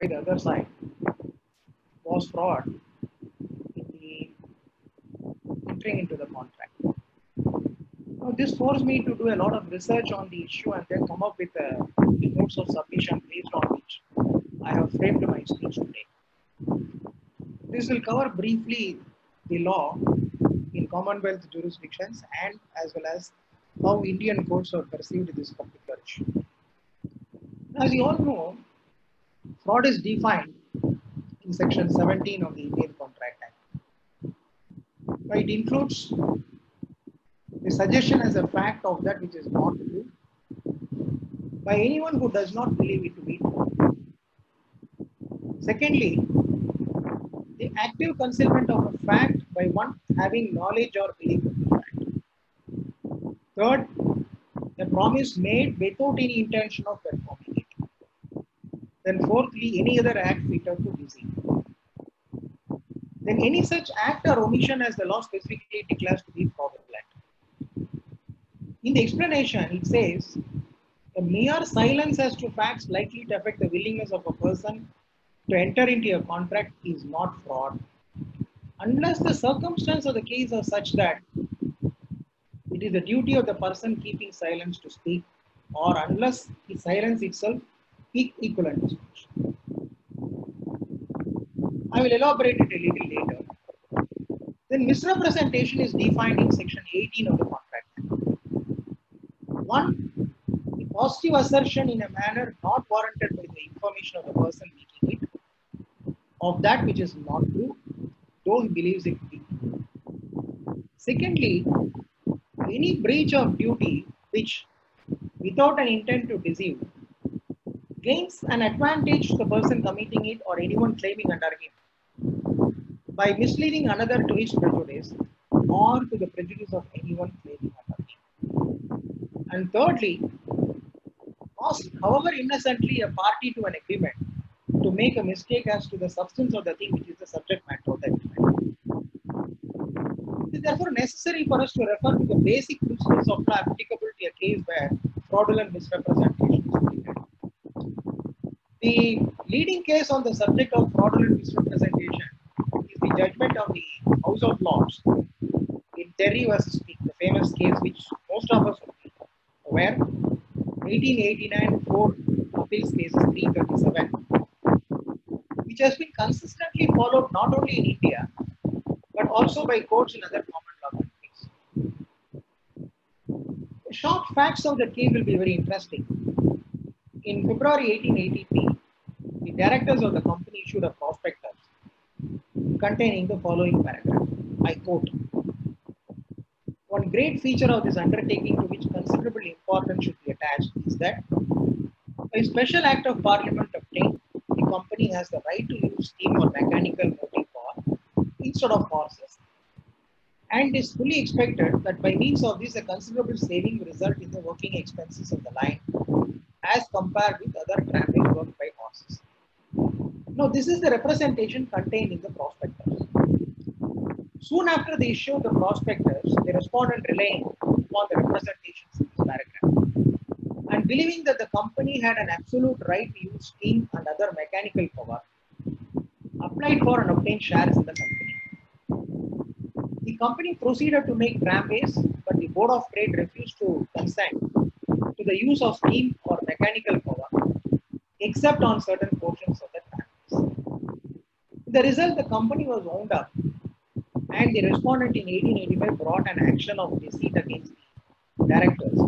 the other side was fraud in the entering into the contract. Now, this forced me to do a lot of research on the issue and then come up with the notes of submission based on which I have framed my speech today. This will cover briefly the law in Commonwealth jurisdictions and as well as how Indian courts have perceived this particular issue. As you all know, fraud is defined in Section 17 of the Indian Contract Act. It includes the suggestion as a fact of that which is not true by anyone who does not believe it to be true. Secondly, the active concealment of a fact by one having knowledge or belief of the fact. Third, a promise made without any intention of performing it. Then fourthly, any other act fitted to deceive. Then any such act or omission as the law specifically declares to be fraudulent. In the explanation, it says, a mere silence as to facts likely to affect the willingness of a person to enter into a contract is not fraud, unless the circumstances of the case are such that it is the duty of the person keeping silence to speak, or unless the silence itself is equivalent to speech. I will elaborate it a little later. Then misrepresentation is defined in section 18 of the contract. One, the positive assertion in a manner not warranted by the information of the person making it, of that which is not true, though he believes it to be true. Secondly, any breach of duty which, without an intent to deceive, gains an advantage to the person committing it or anyone claiming under him by misleading another to his prejudice or to the prejudice of anyone claiming under him. And thirdly, cause, however innocently, a party to an agreement to make a mistake as to the substance of the thing which is the subject matter of the agreement. It is therefore necessary for us to refer to the basic principles of law applicable to a case where fraudulent misrepresentation is committed. The leading case on the subject of fraudulent misrepresentation is the judgment of the House of Lords in Terry versus Peake, the famous case which most of us would be aware. 1889 4 appeals case 337, which has been consistently followed not only in India but also by courts in other common law countries. The short facts of the case will be very interesting. In February 1883, the directors of the company issued a prospectus containing the following paragraph. I quote, one great feature of this undertaking to which considerable importance should be attached is that by special act of parliament obtained, the company has the right to use steam or mechanical motive power instead of horses, and is fully expected that by means of this a considerable saving will result in the working expenses of the line as compared with other tramways worked by horses. Now, this is the representation contained in the prospectus. Soon after the issue of the prospectus, the respondent relying upon the representations in this paragraph and believing that the company had an absolute right to use steam and other mechanical power, applied for and obtained shares in the company. The company proceeded to make tramways, but the Board of Trade refused to consent to the use of steam or mechanical power, except on certain portions of the tramways. The result, the company was wound up, and the respondent in 1885 brought an action of deceit against the directors,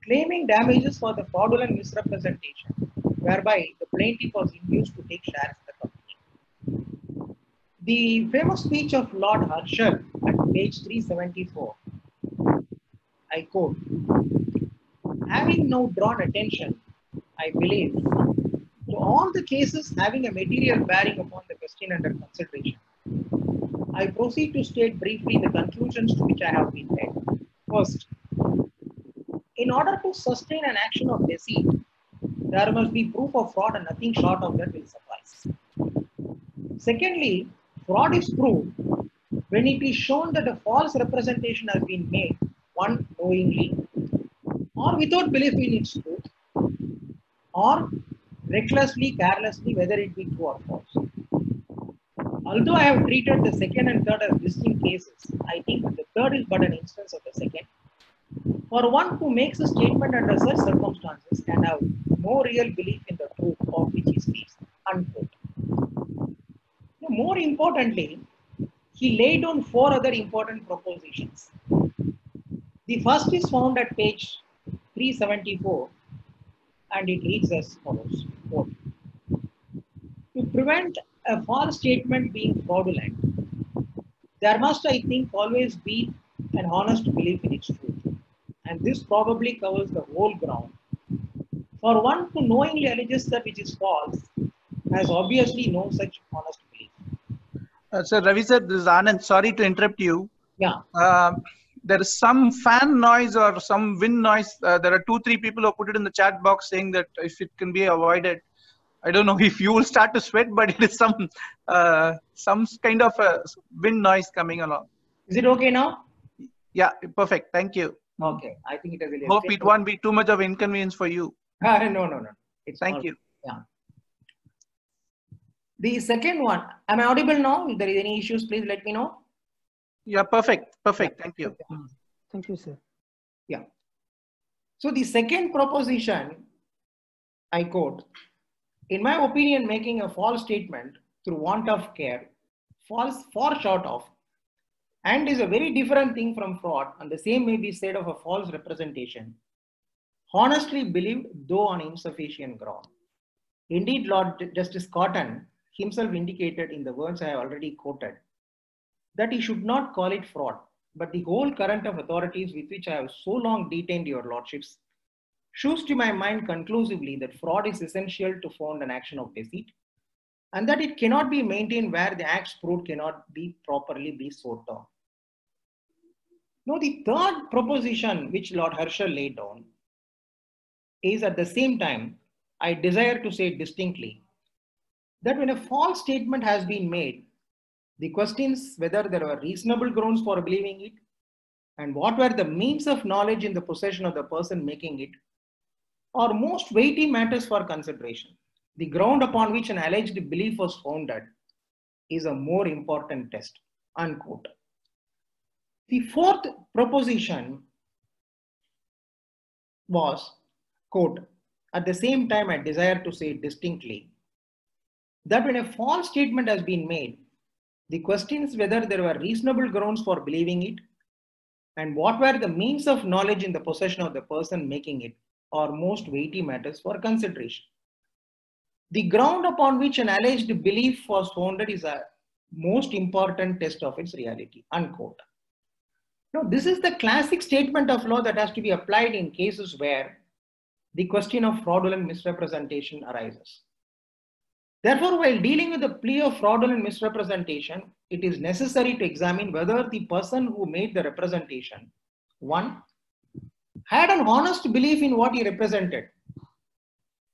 claiming damages for the fraudulent misrepresentation, whereby the plaintiff was induced to take shares in the company. The famous speech of Lord Herschel at page 374, I quote, having now drawn attention, I believe, to all the cases having a material bearing upon the question under consideration, I proceed to state briefly the conclusions to which I have been led. First, in order to sustain an action of deceit, there must be proof of fraud and nothing short of that will suffice. Secondly, fraud is proved when it is shown that a false representation has been made, one knowingly or without belief in its truth, or recklessly, carelessly, whether it be true or false. Although I have treated the second and third as distinct cases, I think the third is but an instance of the second. For one who makes a statement under such circumstances can have no real belief in the truth of which he speaks. Unquote. More importantly, he laid down four other important propositions. The first is found at page 374 and it reads as follows. Quote, to prevent a false statement being fraudulent, there must, I think, always be an honest belief in its truth. And this probably covers the whole ground. For one who knowingly alleges that which is false has obviously no such honest belief. So Ravi sir, this is Anand. Sorry to interrupt you. Yeah. There is some fan noise or some wind noise. There are 2-3 people who put it in the chat box saying that if it can be avoided. I don't know if you will start to sweat, but it is some kind of a wind noise coming along. Is it okay now? Yeah, perfect. Thank you. Okay, I think it will. Hope it won't be too much of inconvenience for you. No. It's Thank you. Yeah. The second one, am I audible now? If there is any issues, please let me know. Yeah, perfect. Perfect. Thank you. Thank you, sir. Yeah. So the second proposition, I quote, in my opinion, making a false statement through want of care falls far short of and is a very different thing from fraud, and the same may be said of a false representation, honestly believed though on insufficient ground. Indeed, Lord Justice Cotton himself indicated in the words I have already quoted that he should not call it fraud, but the whole current of authorities with which I have so long detained your lordships shows to my mind conclusively that fraud is essential to found an action of deceit, and that it cannot be maintained where the acts proved cannot be properly sought on. Now, the third proposition which Lord Herschel laid down is at the same time, I desire to say distinctly that when a false statement has been made, the questions whether there were reasonable grounds for believing it and what were the means of knowledge in the possession of the person making it are most weighty matters for consideration. The ground upon which an alleged belief was founded is a more important test. Unquote. The fourth proposition was, quote, at the same time I desire to say distinctly that when a false statement has been made, the questions whether there were reasonable grounds for believing it and what were the means of knowledge in the possession of the person making it are most weighty matters for consideration. The ground upon which an alleged belief was founded is a most important test of its reality. Unquote. Now, this is the classic statement of law that has to be applied in cases where the question of fraudulent misrepresentation arises. Therefore, while dealing with the plea of fraudulent misrepresentation, it is necessary to examine whether the person who made the representation, one, had an honest belief in what he represented,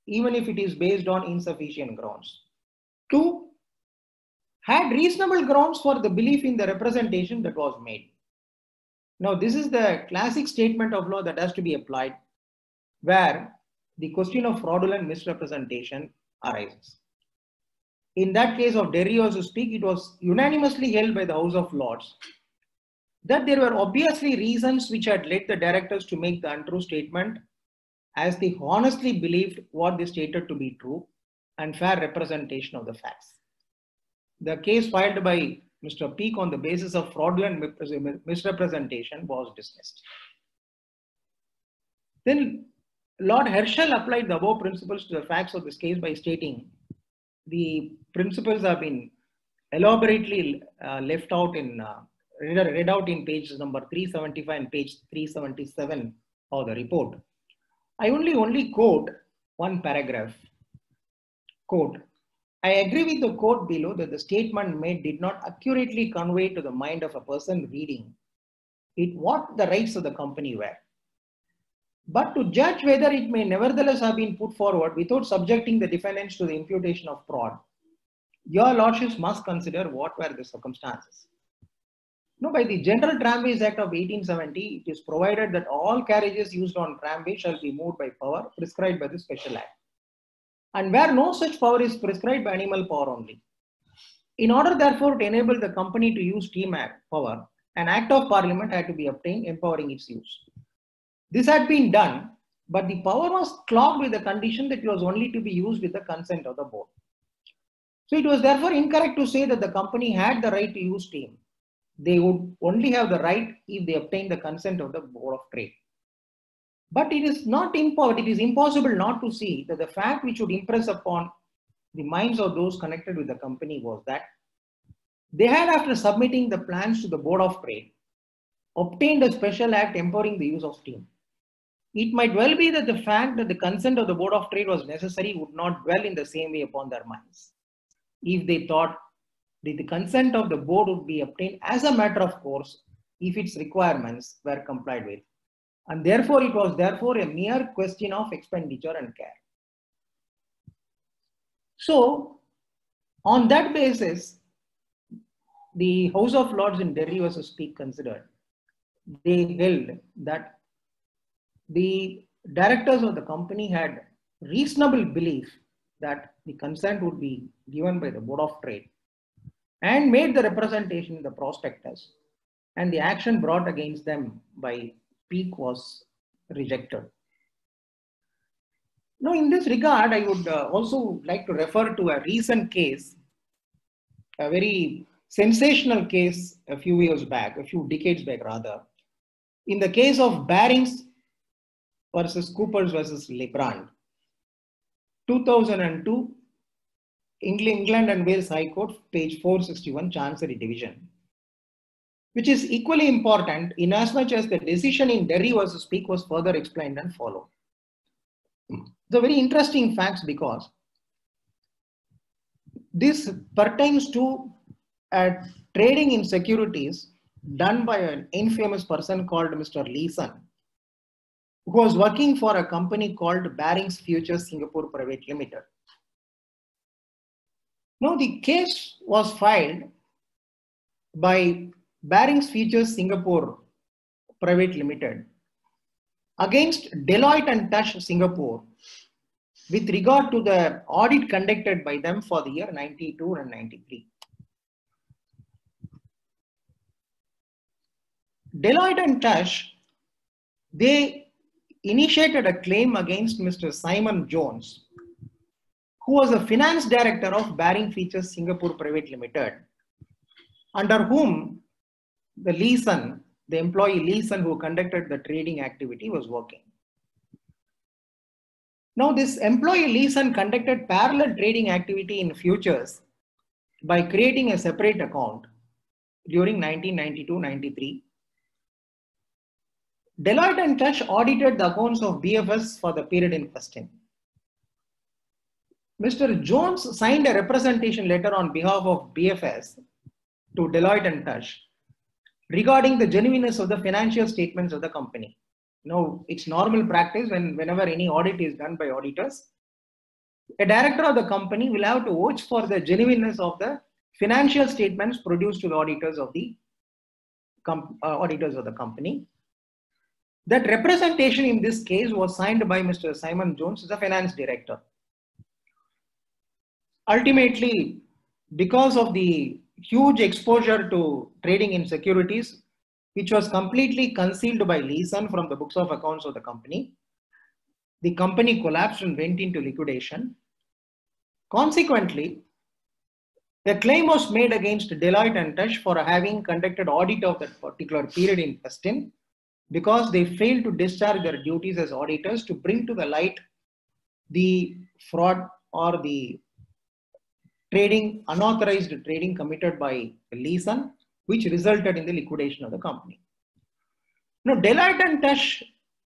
even if it is based on insufficient grounds. Two, had reasonable grounds for the belief in the representation that was made. Now, this is the classic statement of law that has to be applied where the question of fraudulent misrepresentation arises. In that case of Derry to speak, it was unanimously held by the House of Lords that there were obviously reasons which had led the directors to make the untrue statement as they honestly believed what they stated to be true and fair representation of the facts. The case filed by Mr. Peake on the basis of fraudulent misrepresentation was dismissed. Then Lord Herschel applied the above principles to the facts of this case by stating the principles have been elaborately left out in read out in pages number 375 and page 377 of the report. I only quote one paragraph. Quote, I agree with the quote below that the statement made did not accurately convey to the mind of a person reading it what the rights of the company were. But to judge whether it may nevertheless have been put forward without subjecting the defendants to the imputation of fraud, your lordships must consider what were the circumstances. Now, by the General Tramways Act of 1870, it is provided that all carriages used on tramway shall be moved by power prescribed by the Special Act. and where no such power is prescribed by animal power only. In order, therefore, to enable the company to use steam power, an act of parliament had to be obtained empowering its use. This had been done, but the power was clogged with the condition that it was only to be used with the consent of the board. So it was therefore incorrect to say that the company had the right to use steam. They would only have the right if they obtained the consent of the Board of Trade. But it is impossible not to see that the fact which would impress upon the minds of those connected with the company was that they had, after submitting the plans to the Board of Trade, obtained a special act empowering the use of steam. It might well be that the fact that the consent of the Board of Trade was necessary would not dwell in the same way upon their minds, if they thought that the consent of the board would be obtained as a matter of course if its requirements were complied with. And therefore, it was therefore a mere question of expenditure and care. So, on that basis, the House of Lords in Derry versus Speak considered, they held that the directors of the company had reasonable belief that the consent would be given by the Board of Trade, and made the representation in the prospectus, and the action brought against them by Peak was rejected. Now, in this regard, I would also like to refer to a recent case, a very sensational case a few decades back rather, in the case of Barings versus Coopers versus Lebrand, 2002, England and Wales High Court, page 461, Chancery Division, which is equally important in as much as the decision in Derry versus Peak was further explained and followed. The very interesting facts, because this pertains to trading in securities done by an infamous person called Mr. Leeson, who was working for a company called Barings Futures Singapore Private Limited. Now, the case was filed by Barings Futures Singapore Private Limited against Deloitte and Touche Singapore with regard to the audit conducted by them for the year 92 and 93. Deloitte and Touche, they initiated a claim against Mr. Simon Jones, who was the finance director of Barings Futures Singapore Private Limited, under whom the Leeson, the employee Leeson who conducted the trading activity, was working. Now, this employee Leeson conducted parallel trading activity in futures by creating a separate account during 1992-93. Deloitte and Touche audited the accounts of BFS for the period in question. Mr. Jones signed a representation letter on behalf of BFS to Deloitte and Touche regarding the genuineness of the financial statements of the company. Now, it's normal practice whenever any audit is done by auditors, a director of the company will have to watch for the genuineness of the financial statements produced to the auditors of the company. That representation in this case was signed by Mr. Simon Jones, the finance director. Ultimately, because of the huge exposure to trading in securities, which was completely concealed by Leeson from the books of accounts of the company collapsed and went into liquidation. Consequently, a claim was made against Deloitte and Touche for having conducted audit of that particular period in question, because they failed to discharge their duties as auditors to bring to the light the fraud or the unauthorized trading committed by Leeson, which resulted in the liquidation of the company. Now, Deloitte and Touche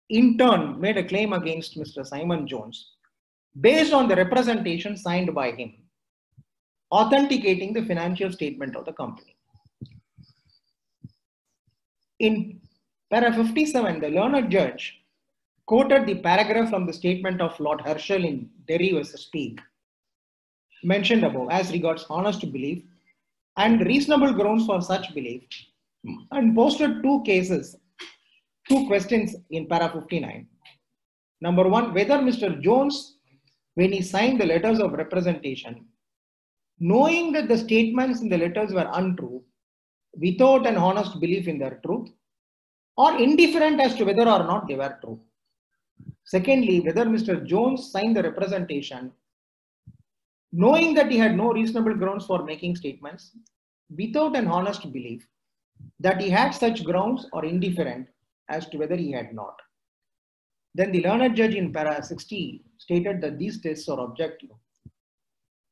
in turn made a claim against Mr. Simon Jones based on the representation signed by him, authenticating the financial statement of the company. In para 57, the learned judge quoted the paragraph from the statement of Lord Herschel in Derry versus Peak, mentioned above, as regards honest belief and reasonable grounds for such belief, and posted two questions in para 59. Number one, whether Mr. Jones when he signed the letters of representation, knowing that the statements in the letters were untrue, without an honest belief in their truth, or indifferent as to whether or not they were true. Secondly, whether Mr. Jones signed the representation, knowing that he had no reasonable grounds for making statements, without an honest belief that he had such grounds, or indifferent as to whether he had not. Then the learned judge in para 60 stated that these tests are objective.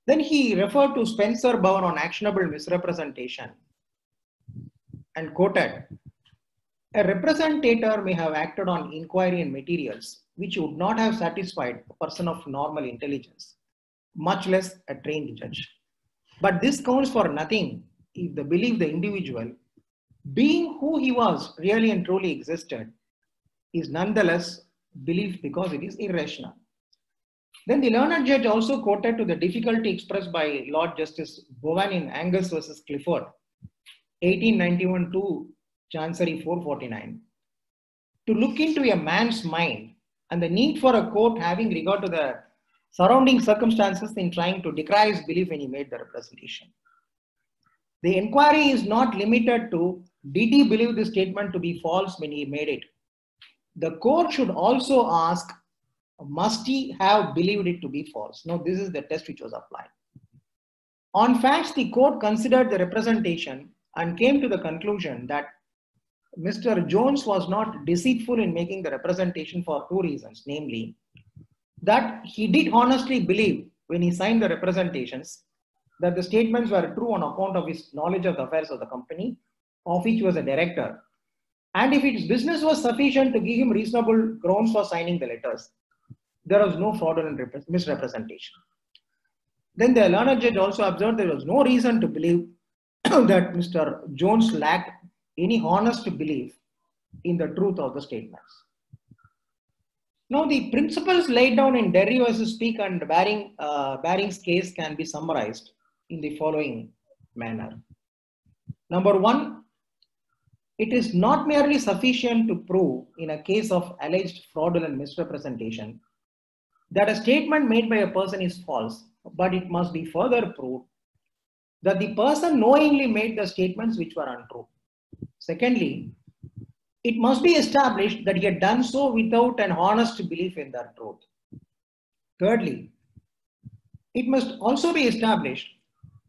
Then he referred to Spencer Bowen on actionable misrepresentation and quoted, a representator may have acted on inquiry and materials which would not have satisfied a person of normal intelligence, much less a trained judge. But this counts for nothing if the belief the individual, being who he was really and truly existed, is nonetheless belief because it is irrational. Then the learned judge also quoted to the difficulty expressed by Lord Justice Bowen in Angus versus Clifford, 1891 to Chancery 449, to look into a man's mind and the need for a court having regard to the surrounding circumstances in trying to decry his belief when he made the representation. The inquiry is not limited to did he believe the statement to be false when he made it. The court should also ask, must he have believed it to be false? Now, this is the test which was applied. On facts, the court considered the representation and came to the conclusion that Mr. Jones was not deceitful in making the representation for two reasons, namely, that he did honestly believe when he signed the representations that the statements were true on account of his knowledge of the affairs of the company, of which he was a director, and if its business was sufficient to give him reasonable grounds for signing the letters, there was no fraudulent misrepresentation. Then the learned judge also observed there was no reason to believe that Mr. Jones lacked any honest belief in the truth of the statements. Now, the principles laid down in Derry versus Speak and Baring's case can be summarized in the following manner. Number one, it is not merely sufficient to prove in a case of alleged fraudulent misrepresentation that a statement made by a person is false, but it must be further proved that the person knowingly made the statements which were untrue. Secondly, it must be established that he had done so without an honest belief in their truth. Thirdly, it must also be established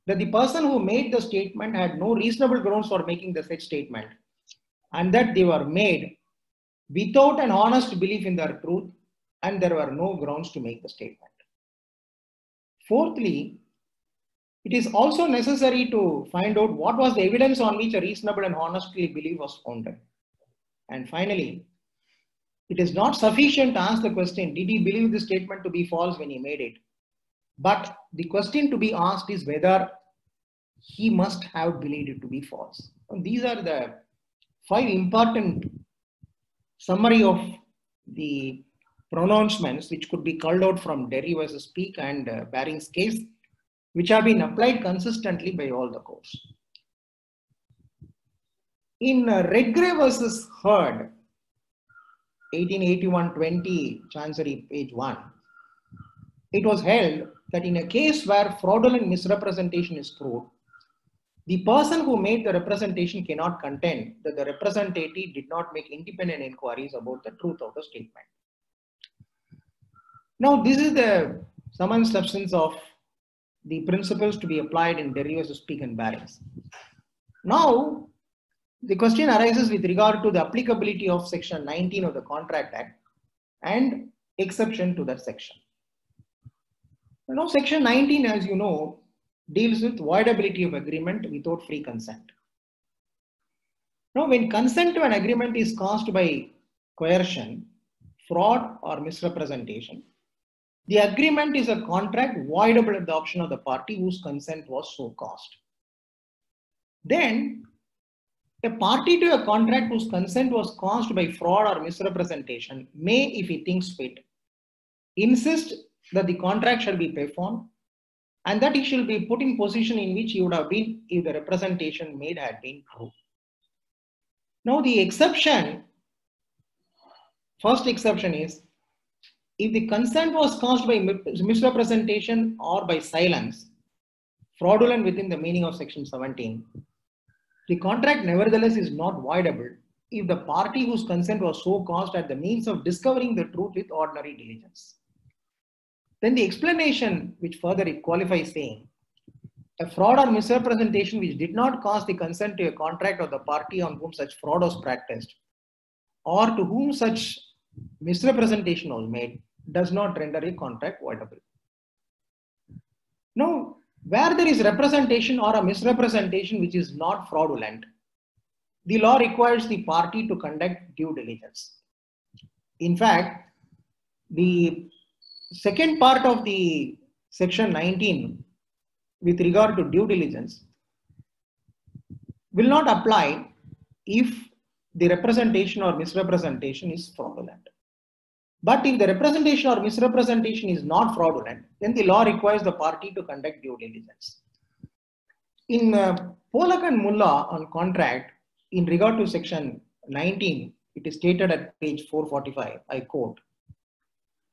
that the person who made the statement had no reasonable grounds for making the said statement, and that they were made without an honest belief in their truth, and there were no grounds to make the statement. Fourthly, it is also necessary to find out what was the evidence on which a reasonable and honestly belief was founded. And finally, it is not sufficient to ask the question, did he believe the statement to be false when he made it? But the question to be asked is whether he must have believed it to be false. And these are the 5 important summary of the pronouncements which could be culled out from Derry versus Speak and Baring's case, which have been applied consistently by all the courts. In Redgrave versus Heard, 1881-20, Chancery, page 1, it was held that in a case where fraudulent misrepresentation is proved, the person who made the representation cannot contend that the representative did not make independent inquiries about the truth of the statement. Now, this is the sum and substance of the principles to be applied in Derry versus Speak and Barings. Now, the question arises with regard to the applicability of section 19 of the Contract Act and exception to that section. Now, section 19, as you know, deals with voidability of agreement without free consent. Now, when consent to an agreement is caused by coercion, fraud, or misrepresentation, the agreement is a contract voidable at the option of the party whose consent was so caused. Then, a party to a contract whose consent was caused by fraud or misrepresentation may, if he thinks fit, insist that the contract shall be performed and that he shall be put in position in which he would have been if the representation made had been true. Now, the exception, first exception is If the consent was caused by misrepresentation or by silence, fraudulent within the meaning of section 17, the contract nevertheless is not voidable if the party whose consent was so caused had the means of discovering the truth with ordinary diligence. Then the explanation which further it qualifies saying, a fraud or misrepresentation which did not cause the consent to a contract of the party on whom such fraud was practiced or to whom such misrepresentation was made does not render a contract voidable. Now, where there is representation or a misrepresentation which is not fraudulent, the law requires the party to conduct due diligence. In fact, the second part of the section 19 with regard to due diligence will not apply if the representation or misrepresentation is fraudulent. But if the representation or misrepresentation is not fraudulent, then the law requires the party to conduct due diligence. In Polak and Mullah on contract, in regard to section 19, it is stated at page 445, I quote.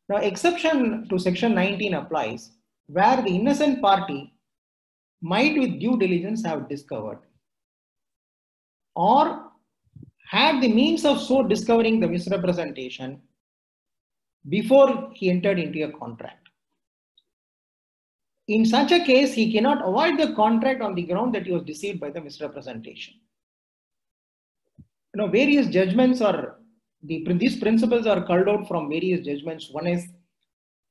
Now, exception to section 19 applies where the innocent party might with due diligence have discovered or had the means of so discovering the misrepresentation before he entered into a contract. In such a case, he cannot avoid the contract on the ground that he was deceived by the misrepresentation. Various judgments are, these principles are culled out from various judgments. One is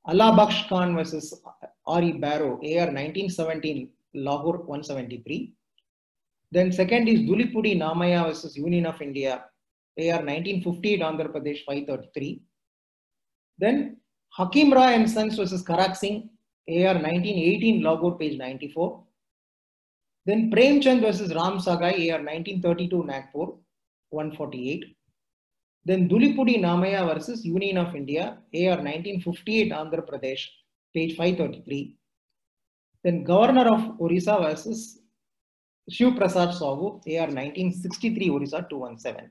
Allah Bakhsh Khan versus R.E. Barrow, AR 1917, Lahore 173. Then second is Dulipudi Namaya versus Union of India, AR 1958, Andhra Pradesh 533. Then Hakim Rai and Sons versus Karak Singh, AR 1918, Lahore, page 94. Then Premchand versus Ram Sagai, AR 1932, Nagpur 148. Then Dulipudi Namaya versus Union of India, AR 1958, Andhra Pradesh, page 533. Then Governor of Orissa versus Shiv Prasad Sahu, AR 1963, Orissa 217.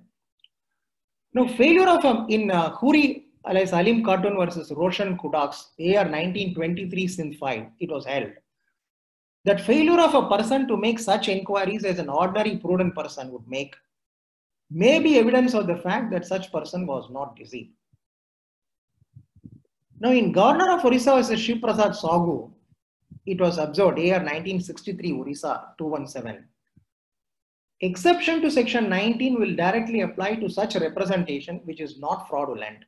Now, failure of in Huri alias Salim Khatun versus Roshan Kudaks, AR 1923, Sindh 5, it was held that failure of a person to make such inquiries as an ordinary prudent person would make may be evidence of the fact that such person was not deceived. Now, in Governor of Orissa versus Shiv Prasad Sahu, it was observed, AR 1963, Orissa 217. Exception to section 19 will directly apply to such representation which is not fraudulent,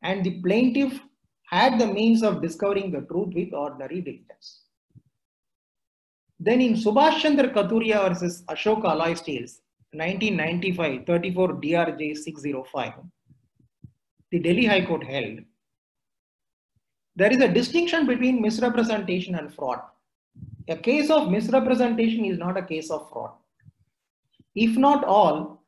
and the plaintiff had the means of discovering the truth with ordinary diligence. Then in Subhash Chandra Katuria versus Ashoka Alloy Steels, 1995, 34 DRJ 605, the Delhi High Court held there is a distinction between misrepresentation and fraud. A case of misrepresentation is not a case of fraud. If not all,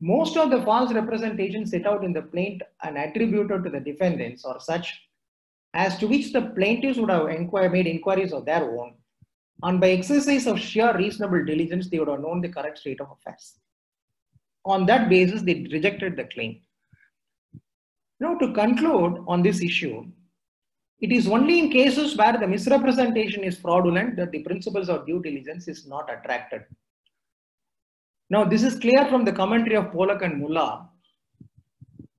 most of the false representations set out in the plaint and attributed to the defendants are such as to which the plaintiffs would have made inquiries of their own, and by exercise of sheer reasonable diligence, they would have known the correct state of affairs. On that basis, they rejected the claim. Now, to conclude on this issue, it is only in cases where the misrepresentation is fraudulent that the principles of due diligence is not attracted. Now, this is clear from the commentary of Polak and Mullah,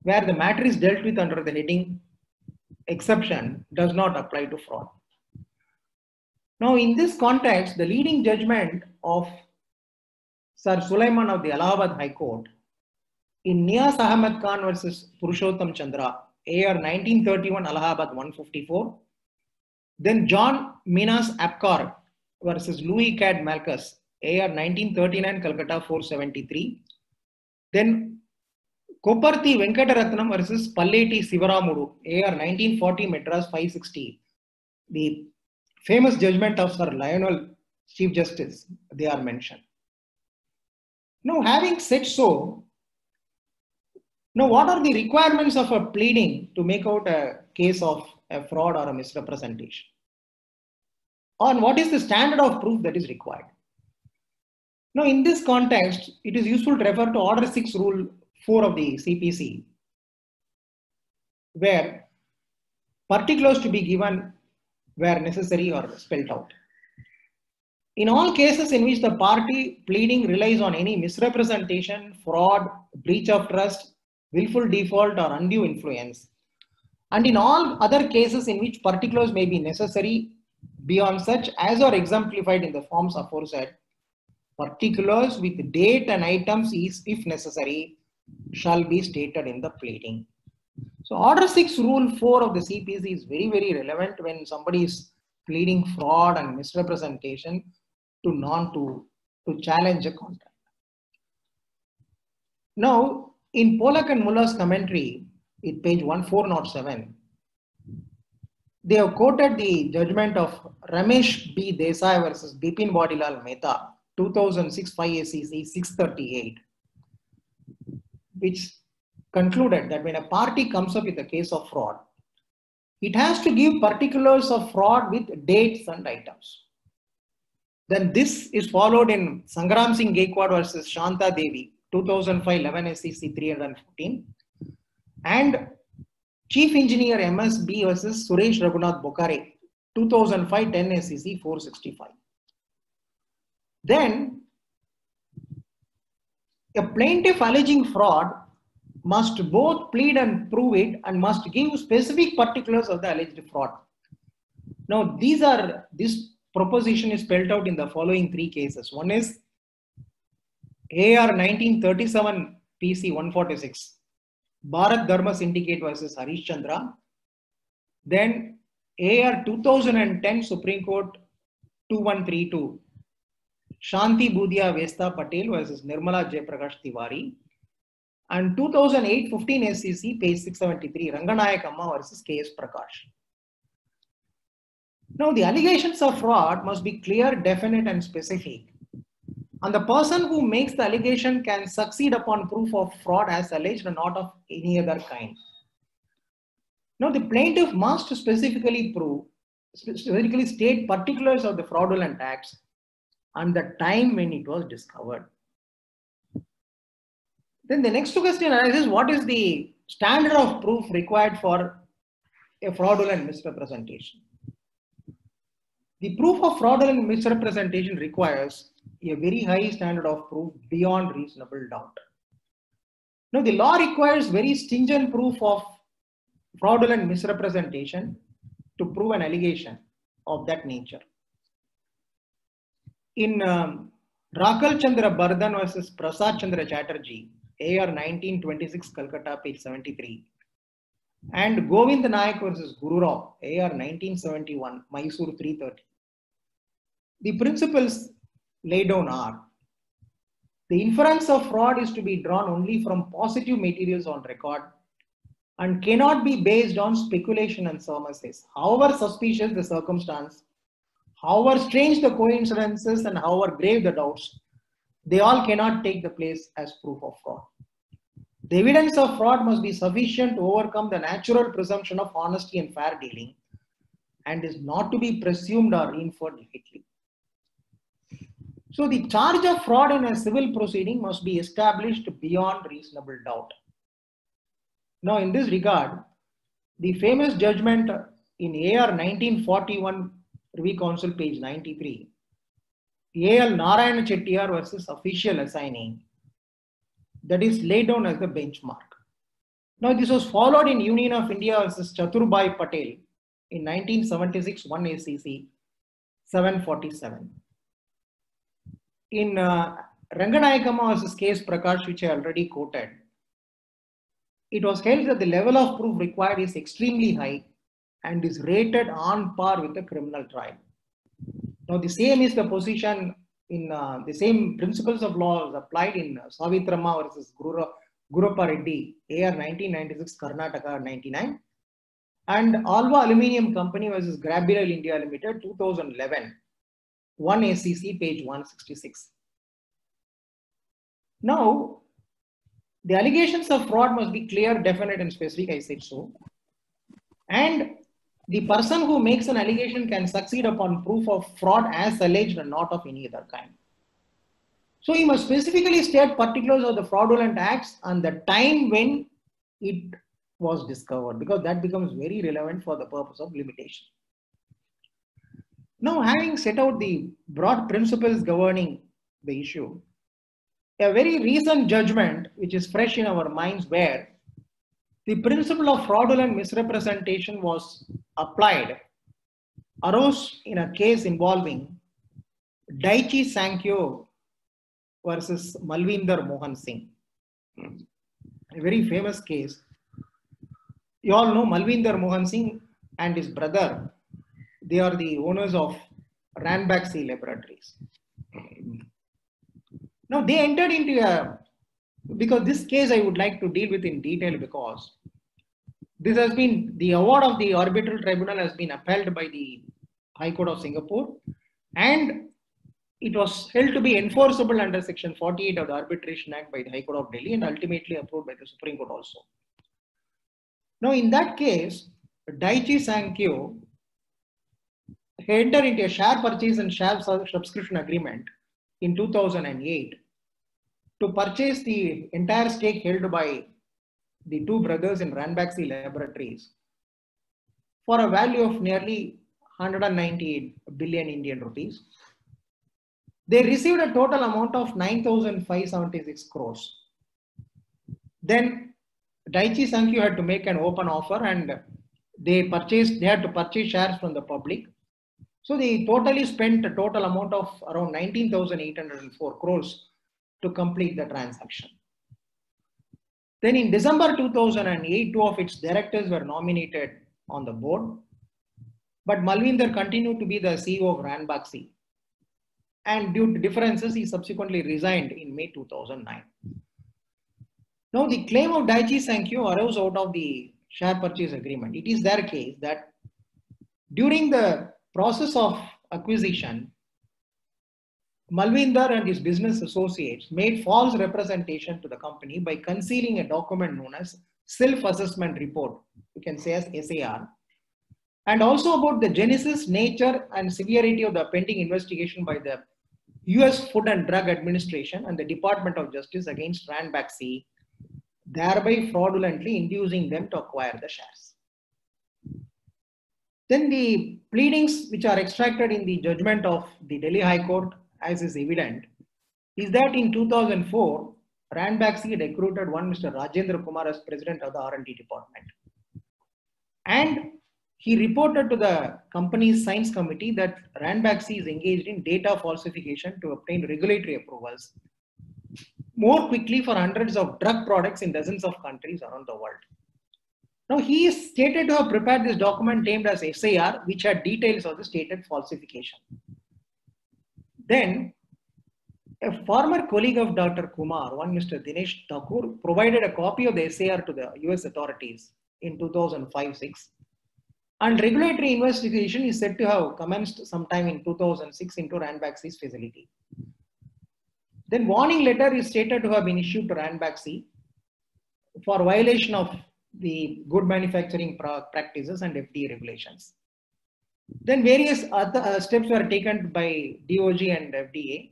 where the matter is dealt with under the heading exception does not apply to fraud. Now, in this context, the leading judgment of Sir Sulaiman of the Allahabad High Court in Niaz Ahmed Khan versus Purushottam Chandra, AR 1931, Allahabad 154. Then John Minas Apkar versus Louis Cad Malchus, AR 1939, Calcutta 473. Then Koparthi Venkataratnam versus Palleti Sivaramudu, AR 1940, Madras 560. The famous judgment of Sir Lionel, Chief Justice, they are mentioned. Now, having said so, now what are the requirements of a pleading to make out a case of a fraud or a misrepresentation? And what is the standard of proof that is required? Now, in this context, it is useful to refer to Order 6, Rule 4 of the CPC, where particulars to be given where necessary or spelled out. In all cases in which the party pleading relies on any misrepresentation, fraud, breach of trust, willful default or undue influence, and in all other cases in which particulars may be necessary beyond such as are exemplified in the forms aforesaid, particulars with date and items is, if necessary, shall be stated in the pleading. So Order 6 Rule 4 of the CPC is very, very relevant when somebody is pleading fraud and misrepresentation to challenge a contract. Now, in Pollack and Muller's commentary, in page 1407, they have quoted the judgment of Ramesh B. Desai versus Bipin Bodilal Mehta, 2006 5 ACC 638, which concluded that when a party comes up with a case of fraud, it has to give particulars of fraud with dates and items. Then this is followed in Sangram Singh Gaikwad versus Shanta Devi, 2005 11 SEC 314, and Chief Engineer MSB versus Suresh Raghunath Bokhare, 2005 10 SEC 465. Then a plaintiff alleging fraud must both plead and prove it and must give specific particulars of the alleged fraud. Now, this proposition is spelled out in the following three cases. One is AR 1937 PC 146, Bharat Dharma Syndicate versus Harish Chandra. Then AR 2010 Supreme Court 2132, Shanti Budhia Vesta Patel versus Nirmala Jayaprakash Tiwari. And 2008 15 SEC page 673, Ranganayak Amma versus KS Prakash. Now, the allegations of fraud must be clear, definite, and specific. And the person who makes the allegation can succeed upon proof of fraud as alleged and not of any other kind. Now, the plaintiff must specifically state particulars of the fraudulent acts and the time when it was discovered. Then the next question arises, what is the standard of proof required for a fraudulent misrepresentation? The proof of fraudulent misrepresentation requires a very high standard of proof beyond reasonable doubt. Now, the law requires very stringent proof of fraudulent misrepresentation to prove an allegation of that nature. In Rakal Chandra Bardhan versus Prasad Chandra Chatterjee, AR 1926 Calcutta, page 73, and Govind Nayak versus Guru Rao, AR 1971, Mysore 330. The principles laid down are: the inference of fraud is to be drawn only from positive materials on record and cannot be based on speculation and surmises. However suspicious the circumstance, however strange the coincidences, and however grave the doubts, they all cannot take the place as proof of fraud. The evidence of fraud must be sufficient to overcome the natural presumption of honesty and fair dealing and is not to be presumed or inferred lightly. So the charge of fraud in a civil proceeding must be established beyond reasonable doubt. Now, in this regard, the famous judgment in AR 1941 Privy Council, page 93, A.L. Narayana Chettiar versus official assignee, that is laid down as the benchmark. Now, this was followed in Union of India versus Chaturbai Patel in 1976 1 ACC 747. In Ranganayakama versus KS Prakash, which I already quoted, it was held that the level of proof required is extremely high and is rated on par with a criminal trial. Now, the same is the position in the same principles of law applied in Savitrama versus Gurappa Reddy, AR 1996, Karnataka 99, and Alva Aluminium Company versus Grabirel India Limited, 2011, 1 ACC, page 166. Now, the allegations of fraud must be clear, definite, and specific, I said so. And the person who makes an allegation can succeed upon proof of fraud as alleged and not of any other kind. So he must specifically state particulars of the fraudulent acts and the time when it was discovered, because that becomes very relevant for the purpose of limitation. Now, having set out the broad principles governing the issue, a very recent judgment which is fresh in our minds, where the principle of fraudulent misrepresentation was applied, arose in a case involving Daiichi Sankyo versus Malvinder Mohan Singh. A very famous case. You all know Malvinder Mohan Singh and his brother. They are the owners of Ranbaxy Laboratories. Now they entered into because this case I would like to deal with in detail, because this has been, the award of the arbitral tribunal has been upheld by the High Court of Singapore, and it was held to be enforceable under Section 48 of the Arbitration Act by the High Court of Delhi, and ultimately approved by the Supreme Court also. Now, in that case, Daiichi Sankyo entered into a share purchase and share subscription agreement in 2008 to purchase the entire stake held by the two brothers in Ranbaxy Laboratories for a value of nearly 198 billion Indian rupees. They received a total amount of 9,576 crores. Then Daiichi Sankyo had to make an open offer, and they had to purchase shares from the public. So they totally spent a total amount of around 19,804 crores to complete the transaction. Then in December 2008, two of its directors were nominated on the board, but Malvinder continued to be the CEO of Ranbaxy, and due to differences, he subsequently resigned in May 2009. Now, the claim of Daiichi Sankyo arose out of the share purchase agreement. It is their case that during the process of acquisition, Malvinder and his business associates made false representation to the company by concealing a document known as Self-Assessment Report, you can say as SAR, and also about the genesis, nature, and severity of the pending investigation by the US Food and Drug Administration and the Department of Justice against Ranbaxy, thereby fraudulently inducing them to acquire the shares. Then the pleadings which are extracted in the judgment of the Delhi High Court, as is evident, is that in 2004, Ranbaxy had recruited one Mr. Rajendra Kumar as president of the R&D department. And he reported to the company's science committee that Ranbaxy is engaged in data falsification to obtain regulatory approvals more quickly for hundreds of drug products in dozens of countries around the world. Now, he is stated to have prepared this document named as SAR, which had details of the stated falsification. Then, a former colleague of Dr. Kumar, one Mr. Dinesh Thakur, provided a copy of the SAR to the US authorities in 2005-06. And regulatory investigation is said to have commenced sometime in 2006 into Ranbaxy's facility. Then warning letter is stated to have been issued to Ranbaxy for violation of the good manufacturing practices and FDA regulations. Then various other steps were taken by DOJ and FDA.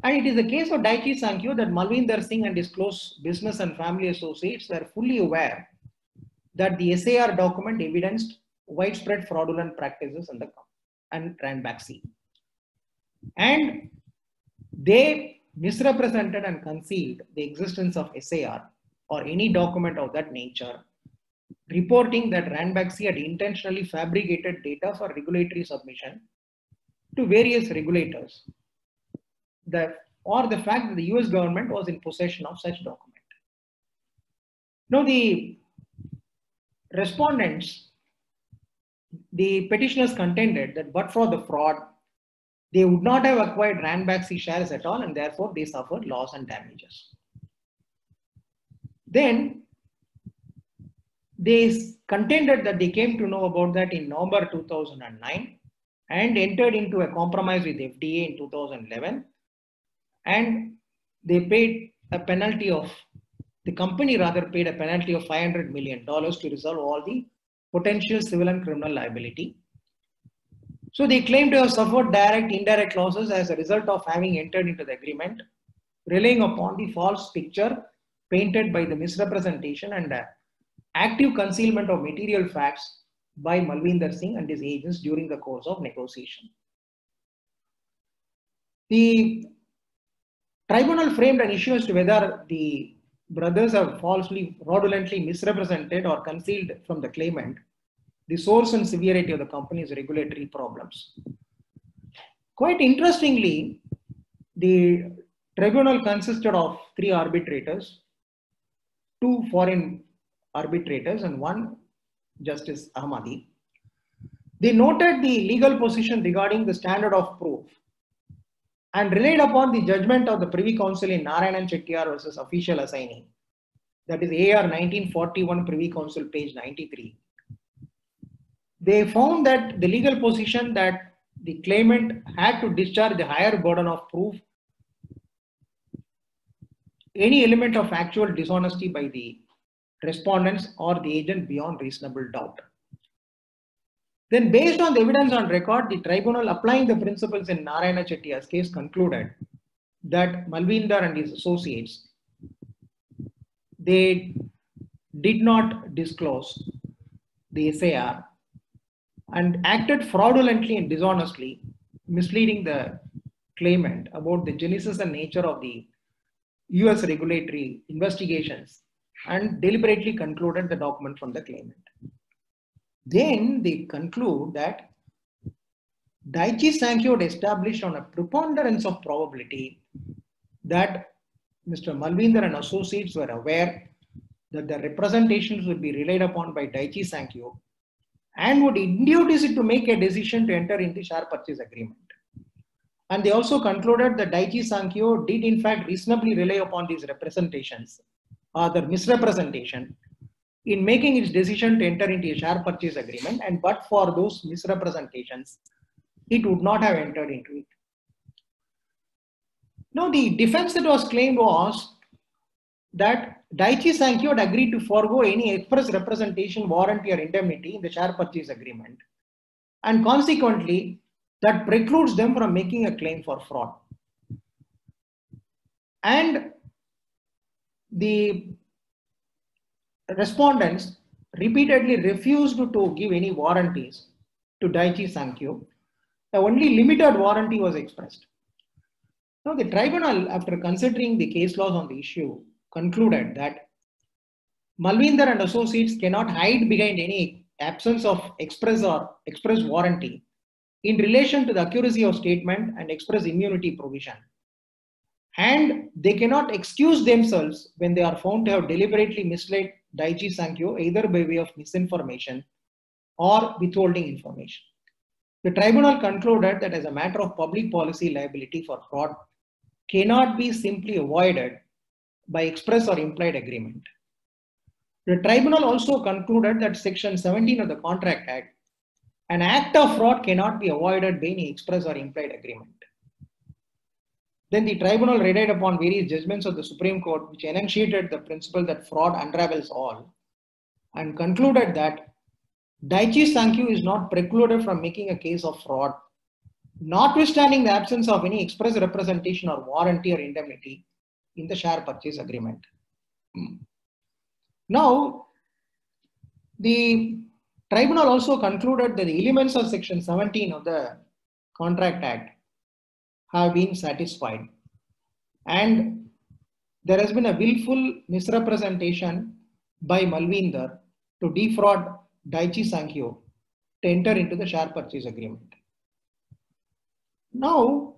And it is the case of Daiichi Sankyo that Malvinder Singh and his close business and family associates were fully aware that the SAR document evidenced widespread fraudulent practices in the and Ranbaxy. And they misrepresented and concealed the existence of SAR or any document of that nature, reporting that Ranbaxy had intentionally fabricated data for regulatory submission to various regulators, or the fact that the US government was in possession of such document. Now, the respondents, the petitioners contended that but for the fraud, they would not have acquired Ranbaxy shares at all, and therefore they suffered loss and damages. Then they contended that they came to know about that in November 2009 and entered into a compromise with FDA in 2011, and they paid a penalty of, the company rather paid a penalty of $500 million to resolve all the potential civil and criminal liability. So they claim to have suffered direct, indirect losses as a result of having entered into the agreement, relying upon the false picture painted by the misrepresentation and active concealment of material facts by Malvinder Singh and his agents during the course of negotiation. The tribunal framed an issue as to whether the brothers have falsely, fraudulently misrepresented or concealed from the claimant the source and severity of the company's regulatory problems. Quite interestingly, the tribunal consisted of 3 arbitrators, 2 foreign arbitrators and 1 Justice Ahmadi. They noted the legal position regarding the standard of proof and relied upon the judgment of the Privy Council in Narayanan Chettiar versus official assignee, that is AR 1941 Privy Council page 93. They found that the legal position that the claimant had to discharge the higher burden of proof any element of actual dishonesty by the respondents or the agent beyond reasonable doubt. Then, based on the evidence on record, the tribunal applying the principles in Narayana Chettiar's case concluded that Malvinder and his associates, they did not disclose the SAR and acted fraudulently and dishonestly, misleading the claimant about the genesis and nature of the US regulatory investigations and deliberately concluded the document from the claimant. Then they conclude that Daiichi Sankyo had established on a preponderance of probability that Mr. Malvinder and associates were aware that the representations would be relied upon by Daiichi Sankyo and would induce it to make a decision to enter into share purchase agreement. And they also concluded that Daiichi Sankyo did in fact reasonably rely upon these representations or the misrepresentation in making its decision to enter into a share purchase agreement, and but for those misrepresentations, it would not have entered into it. Now, the defense that was claimed was that Daiichi Sankyo had agreed to forego any express representation, warranty, or indemnity in the share purchase agreement, and consequently, that precludes them from making a claim for fraud. And the respondents repeatedly refused to give any warranties to Daiichi Sankyo. The only limited warranty was expressed. Now, the tribunal, after considering the case laws on the issue, concluded that Malvinder and associates cannot hide behind any absence of express warranty in relation to the accuracy of statement and express immunity provision. And they cannot excuse themselves when they are found to have deliberately misled Daiichi Sankyo either by way of misinformation or withholding information. The tribunal concluded that as a matter of public policy, liability for fraud cannot be simply avoided by express or implied agreement. The tribunal also concluded that Section 17 of the Contract Act, an act of fraud cannot be avoided by any express or implied agreement. Then the tribunal relied upon various judgments of the Supreme Court which enunciated the principle that fraud unravels all and concluded that Daiichi Sankyo is not precluded from making a case of fraud, notwithstanding the absence of any express representation or warranty or indemnity in the share purchase agreement. Now, the tribunal also concluded that the elements of Section 17 of the Contract Act have been satisfied, and there has been a willful misrepresentation by Malvinder to defraud Daiichi Sankyo to enter into the share purchase agreement. Now,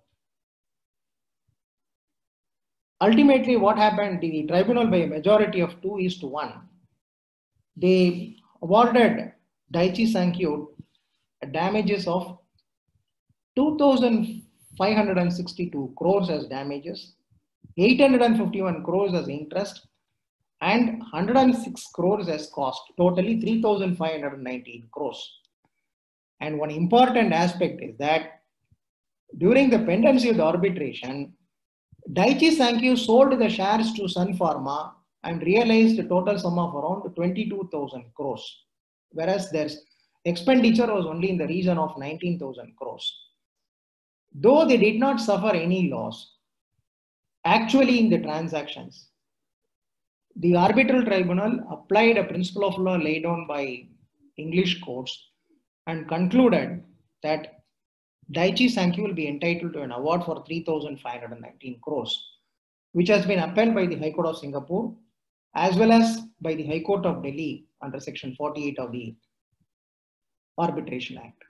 ultimately what happened, the tribunal by a majority of 2:1, they awarded Daiichi Sankyo damages of 2,562 crores as damages, 851 crores as interest, and 106 crores as cost, totally 3,519 crores. And one important aspect is that during the pendency of the arbitration, Daiichi Sankyo sold the shares to Sun Pharma and realized a total sum of around 22,000 crores, whereas their expenditure was only in the region of 19,000 crores. Though they did not suffer any loss, actually in the transactions, The arbitral tribunal applied a principle of law laid down by English courts and concluded that Daiichi Sankyo will be entitled to an award for 3,519 crores, which has been upheld by the High Court of Singapore as well as by the High Court of Delhi under Section 48 of the Arbitration Act.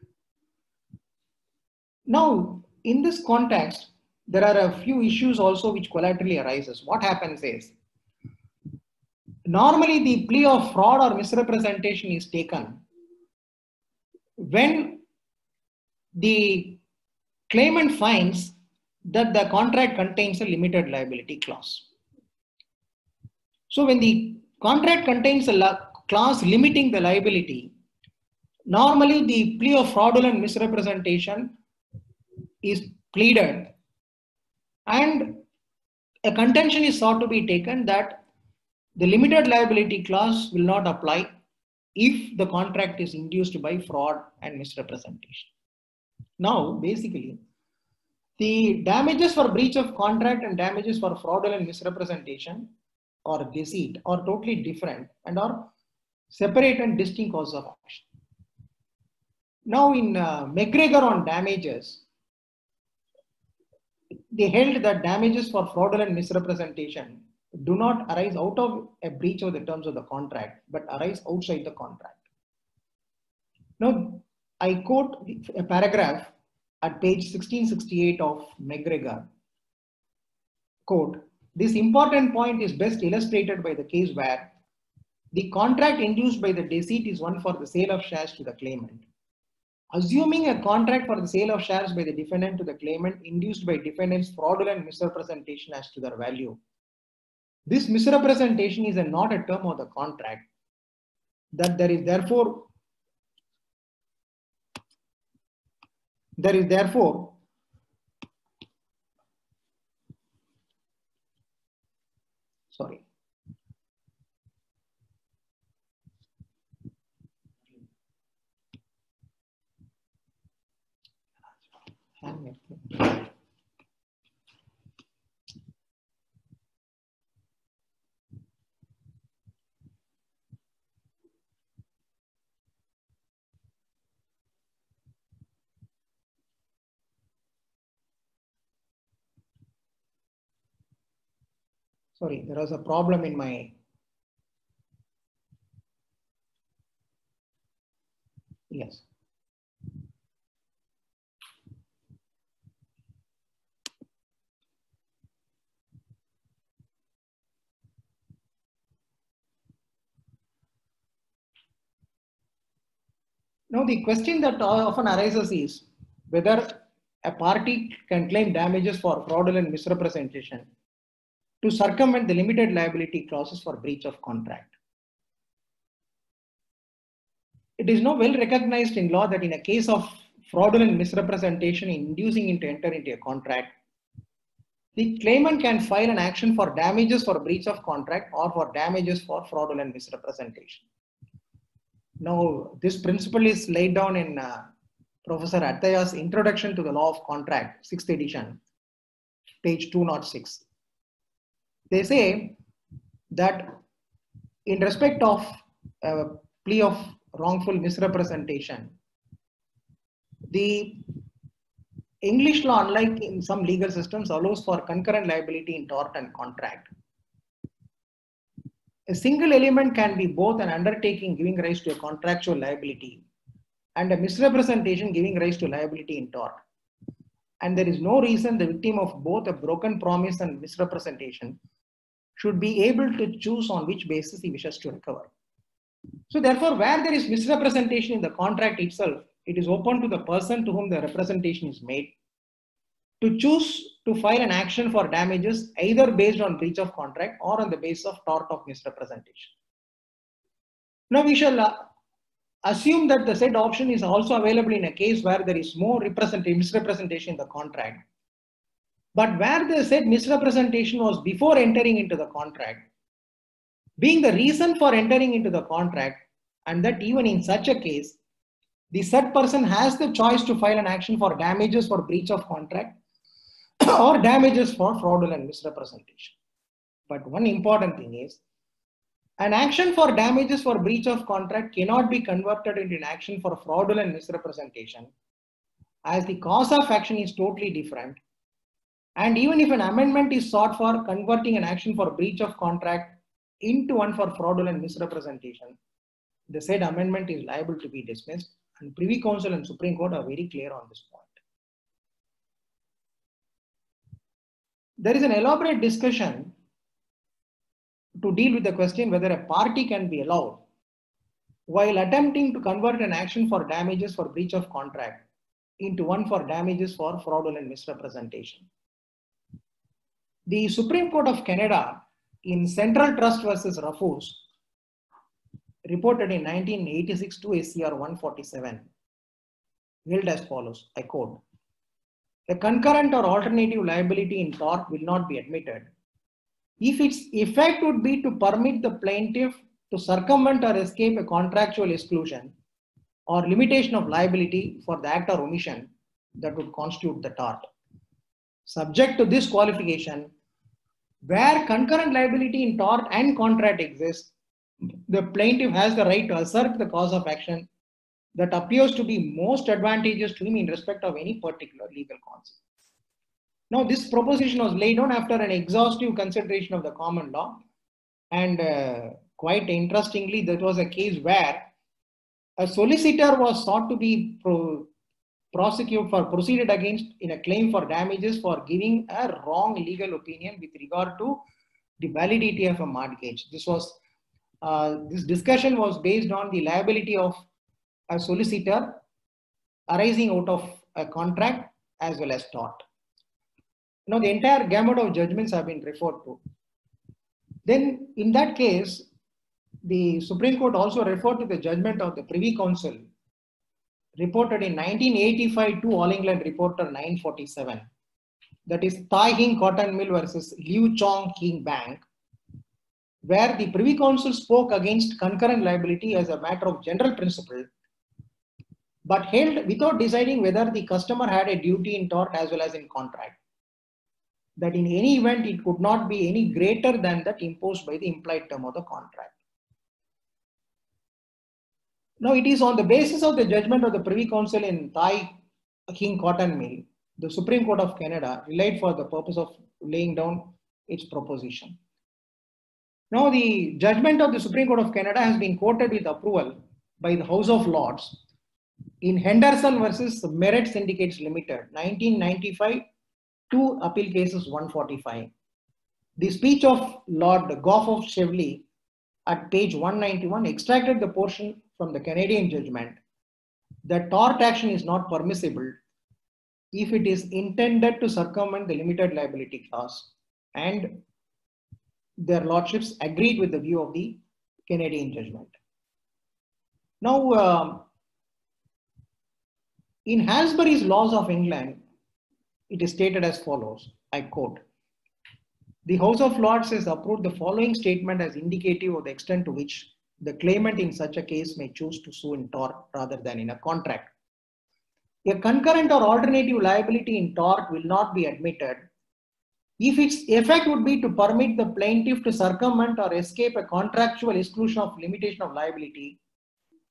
Now, in this context, there are a few issues also which collaterally arises. What happens is, normally the plea of fraud or misrepresentation is taken when the claimant finds that the contract contains a limited liability clause. So when the contract contains a clause limiting the liability, normally the plea of fraudulent misrepresentation is pleaded and a contention is sought to be taken that the limited liability clause will not apply if the contract is induced by fraud and misrepresentation. Now, basically, the damages for breach of contract and damages for fraudulent misrepresentation or deceit are totally different and are separate and distinct causes of action. Now, in McGregor on damages, they held that damages for fraudulent misrepresentation do not arise out of a breach of the terms of the contract, but arise outside the contract. Now, I quote a paragraph at page 1668 of McGregor. Quote, this important point is best illustrated by the case where the contract induced by the deceit is one for the sale of shares to the claimant. Assuming a contract for the sale of shares by the defendant to the claimant induced by defendant's fraudulent misrepresentation as to their value, this misrepresentation is not a term of the contract, that there is therefore sorry. Sorry, there was a problem in my. Yes. Now, the question that often arises is whether a party can claim damages for fraudulent misrepresentation to circumvent the limited liability clauses for breach of contract. It is now well recognized in law that in a case of fraudulent misrepresentation inducing him to enter into a contract, the claimant can file an action for damages for breach of contract or for damages for fraudulent misrepresentation. Now, this principle is laid down in Professor Attaya's Introduction to the Law of Contract, 6th edition, page 206. They say that in respect of a plea of wrongful misrepresentation, the English law, unlike in some legal systems, allows for concurrent liability in tort and contract. A single element can be both an undertaking giving rise to a contractual liability and a misrepresentation giving rise to liability in tort. And there is no reason the victim of both a broken promise and misrepresentation should be able to choose on which basis he wishes to recover. So therefore, where there is misrepresentation in the contract itself, it is open to the person to whom the representation is made to choose to file an action for damages either based on breach of contract or on the basis of tort of misrepresentation. Now we shall assume that the said option is also available in a case where there is more misrepresentation in the contract, but where the said misrepresentation was before entering into the contract, being the reason for entering into the contract, and that even in such a case, the said person has the choice to file an action for damages for breach of contract or damages for fraudulent misrepresentation. But one important thing is, An action for damages for breach of contract cannot be converted into an action for fraudulent misrepresentation, as the cause of action is totally different. And even if an amendment is sought for converting an action for breach of contract into one for fraudulent misrepresentation, the said amendment is liable to be dismissed, and Privy Council and Supreme Court are very clear on this point. There is an elaborate discussion to deal with the question whether a party can be allowed, while attempting to convert an action for damages for breach of contract, into one for damages for fraudulent misrepresentation. The Supreme Court of Canada in Central Trust versus Rafus reported in 1986 to SCR 147 held as follows, I quote, "A concurrent or alternative liability in tort will not be admitted if its effect would be to permit the plaintiff to circumvent or escape a contractual exclusion or limitation of liability for the act or omission that would constitute the tort. Subject to this qualification, where concurrent liability in tort and contract exists, the plaintiff has the right to assert the cause of action that appears to be most advantageous to him in respect of any particular legal consequence." Now, this proposition was laid down after an exhaustive consideration of the common law, and quite interestingly, that was a case where a solicitor was sought to be proceeded against in a claim for damages for giving a wrong legal opinion with regard to the validity of a mortgage. This discussion was based on the liability of a solicitor arising out of a contract as well as tort. Now, the entire gamut of judgments have been referred to. Then, in that case, the Supreme Court also referred to the judgment of the Privy Council reported in 1985 to All England Reporter 947. That is Tai Hing Cotton Mill versus Liu Chong King Bank, where the Privy Council spoke against concurrent liability as a matter of general principle, but held without deciding whether the customer had a duty in tort as well as in contract, that in any event it could not be any greater than that imposed by the implied term of the contract. Now, it is on the basis of the judgment of the Privy Council in Tai Hing Cotton Mill, the Supreme Court of Canada relied for the purpose of laying down its proposition. Now, the judgment of the Supreme Court of Canada has been quoted with approval by the House of Lords in Henderson versus Merit Syndicates Limited, 1995, 2 Appeal Cases 145. The speech of Lord Gough of Chevley at page 191 extracted the portion from the Canadian judgment that tort action is not permissible if it is intended to circumvent the limited liability clause, and their lordships agreed with the view of the Canadian judgment. Now, in Halsbury's Laws of England, it is stated as follows, I quote, "The House of Lords has approved the following statement as indicative of the extent to which the claimant in such a case may choose to sue in tort rather than in a contract. A concurrent or alternative liability in tort will not be admitted if its effect would be to permit the plaintiff to circumvent or escape a contractual exclusion of limitation of liability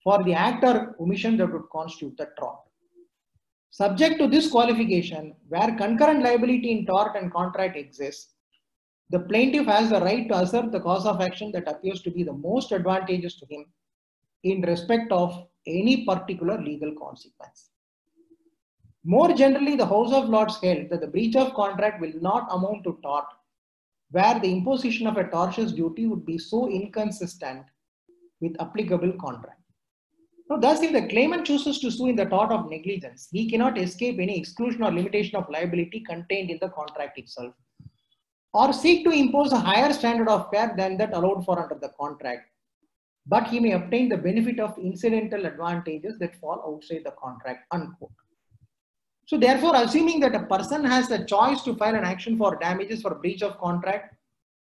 for the act or omission that would constitute the tort. Subject to this qualification, where concurrent liability in tort and contract exists, the plaintiff has the right to assert the cause of action that appears to be the most advantageous to him in respect of any particular legal consequence." More generally, the House of Lords held that the breach of contract will not amount to tort, where the imposition of a tortious duty would be so inconsistent with applicable contract. Now, thus, if the claimant chooses to sue in the tort of negligence, he cannot escape any exclusion or limitation of liability contained in the contract itself, or seek to impose a higher standard of care than that allowed for under the contract, but he may obtain the benefit of incidental advantages that fall outside the contract, unquote. So therefore, assuming that a person has the choice to file an action for damages for breach of contract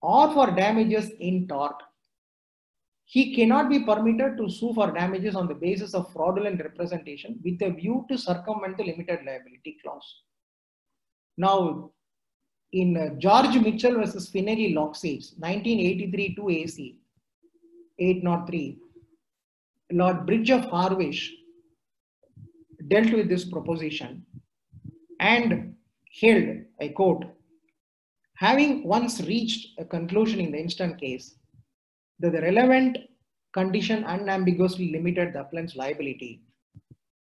or for damages in tort, he cannot be permitted to sue for damages on the basis of fraudulent representation with a view to circumvent the limited liability clause. Now, in George Mitchell versus Finnery Lockseeds, 1983 2 AC, 803, Lord Bridge of Harwich dealt with this proposition and held, I quote, having once reached a conclusion in the instant case that the relevant condition unambiguously limited the appellant's liability,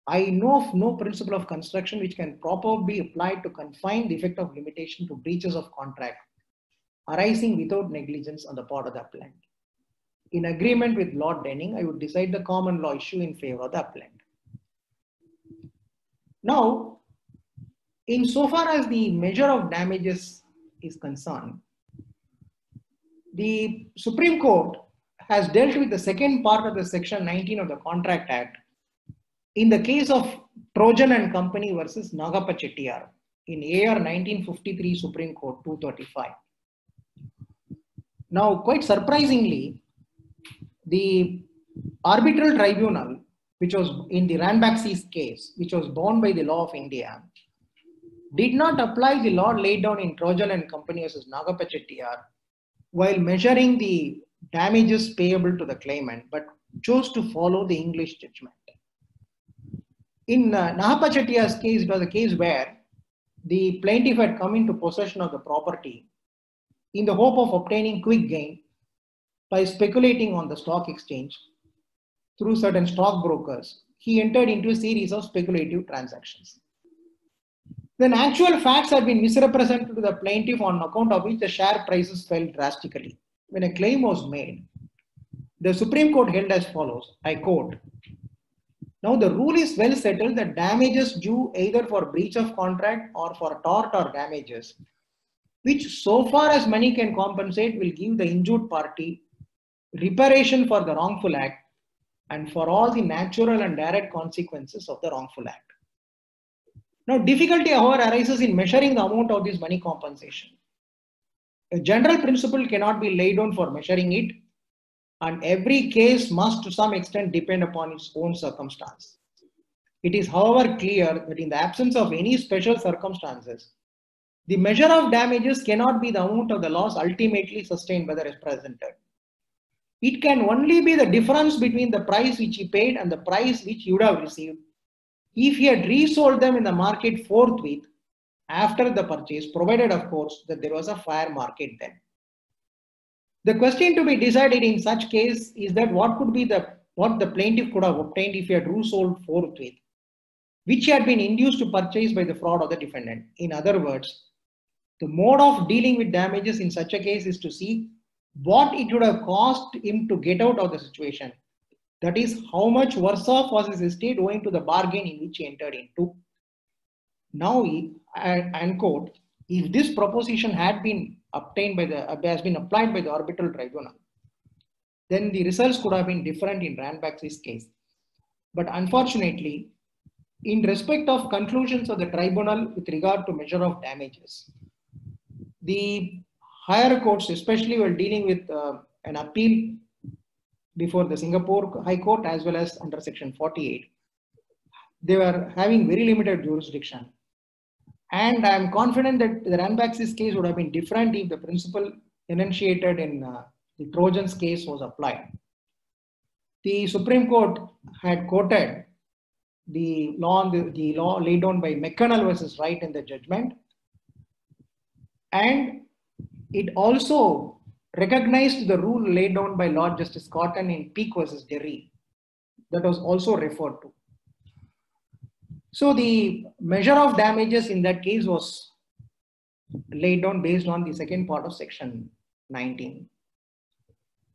I know of no principle of construction which can properly be applied to confine the effect of limitation to breaches of contract arising without negligence on the part of the appellant. In agreement with Lord Denning, I would decide the common law issue in favor of the appellant. Now, insofar as the measure of damages is concerned, the Supreme Court has dealt with the second part of the section 19 of the Contract Act in the case of Trojan and Company versus Nagappa Chettiar in AR 1953 Supreme Court 235. Now, quite surprisingly, the arbitral tribunal, which was in the Ranbaxy's case, which was bound by the law of India, did not apply the law laid down in Trojan and Company versus Nagappa Chettiar while measuring the damages payable to the claimant, but chose to follow the English judgment. In Nagappa Chettiar's case, it was a case where the plaintiff had come into possession of the property in the hope of obtaining quick gain by speculating on the stock exchange through certain stockbrokers. He entered into a series of speculative transactions. Then actual facts had been misrepresented to the plaintiff on account of which the share prices fell drastically. When a claim was made, the Supreme Court held as follows, I quote, now the rule is well settled that damages due either for breach of contract or for tort or damages, which so far as money can compensate will give the injured party reparation for the wrongful act and for all the natural and direct consequences of the wrongful act. Now, difficulty, however, arises in measuring the amount of this money compensation. A general principle cannot be laid down for measuring it, and every case must to some extent depend upon its own circumstance. It is, however, clear that in the absence of any special circumstances, the measure of damages cannot be the amount of the loss ultimately sustained by the representative. It can only be the difference between the price which he paid and the price which he would have received if he had resold them in the market forthwith after the purchase, provided of course that there was a fair market then. The question to be decided in such case is that what the plaintiff could have obtained if he had resold forthwith, which he had been induced to purchase by the fraud of the defendant. In other words, the mode of dealing with damages in such a case is to see what it would have cost him to get out of the situation. That is, how much worse off was his estate owing to the bargain in which he entered into. Now, and quote, if this proposition had been obtained by has been applied by the arbitral tribunal, then the results could have been different in Ranbaxy's case. But unfortunately, in respect of conclusions of the tribunal with regard to measure of damages, the higher courts, especially while dealing with an appeal before the Singapore High Court as well as under Section 48, they were having very limited jurisdiction. And I am confident that the Ranbaxy's case would have been different if the principle enunciated in the Trojan's case was applied. The Supreme Court had quoted the law laid down by McConnell versus Wright in the judgment, and it also recognized the rule laid down by Lord Justice Cotton in Peake versus Derry that was also referred to. So the measure of damages in that case was laid down based on the second part of Section 19.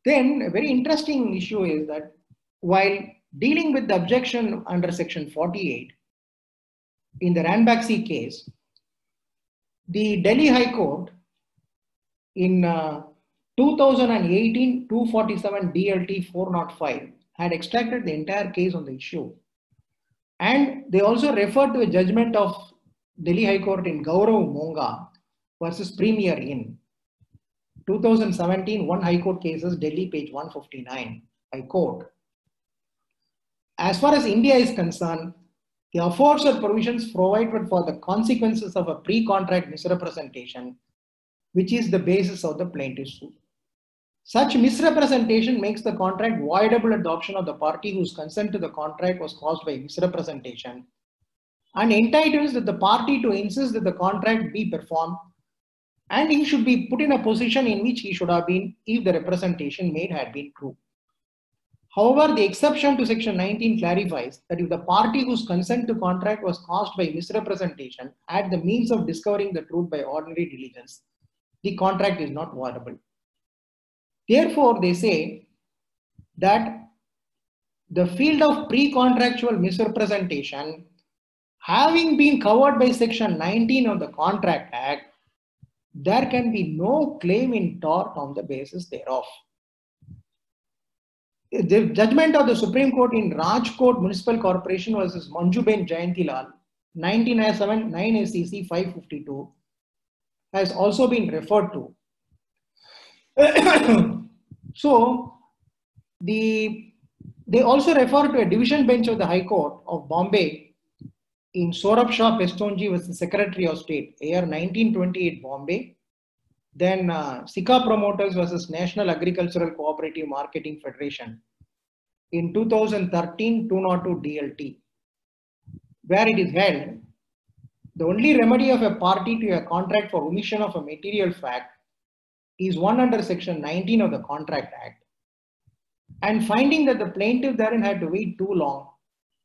Then a very interesting issue is that while dealing with the objection under Section 48 in the Ranbaxy case, the Delhi High Court in 2018 247 DLT 405 had extracted the entire case on the issue. And they also referred to a judgment of Delhi High Court in Gaurav Monga versus Premier Inn. 2017 one High Court cases, Delhi, page 159. I quote, as far as India is concerned, the aforesaid provisions provided for the consequences of a pre-contract misrepresentation, which is the basis of the plaintiff's suit. Such misrepresentation makes the contract voidable at the option of the party whose consent to the contract was caused by misrepresentation, and entitles the party to insist that the contract be performed, and he should be put in a position in which he should have been if the representation made had been true. However, the exception to section 19 clarifies that if the party whose consent to contract was caused by misrepresentation had the means of discovering the truth by ordinary diligence, the contract is not voidable. Therefore, they say that the field of pre-contractual misrepresentation, having been covered by section 19 of the Contract Act, there can be no claim in tort on the basis thereof. The judgment of the Supreme Court in Rajkot Municipal Corporation versus Manjuben Jayantilal, 1997, 9 SCC 552, has also been referred to. So, they also refer to a division bench of the High Court of Bombay in Saurabh Shah Pestonji was the Secretary of State, year 1928 Bombay. Then Sika Promoters versus National Agricultural Cooperative Marketing Federation in 2013 202 DLT, where it is held the only remedy of a party to a contract for omission of a material fact is one under section 19 of the Contract Act, and finding that the plaintiff therein had to wait too long,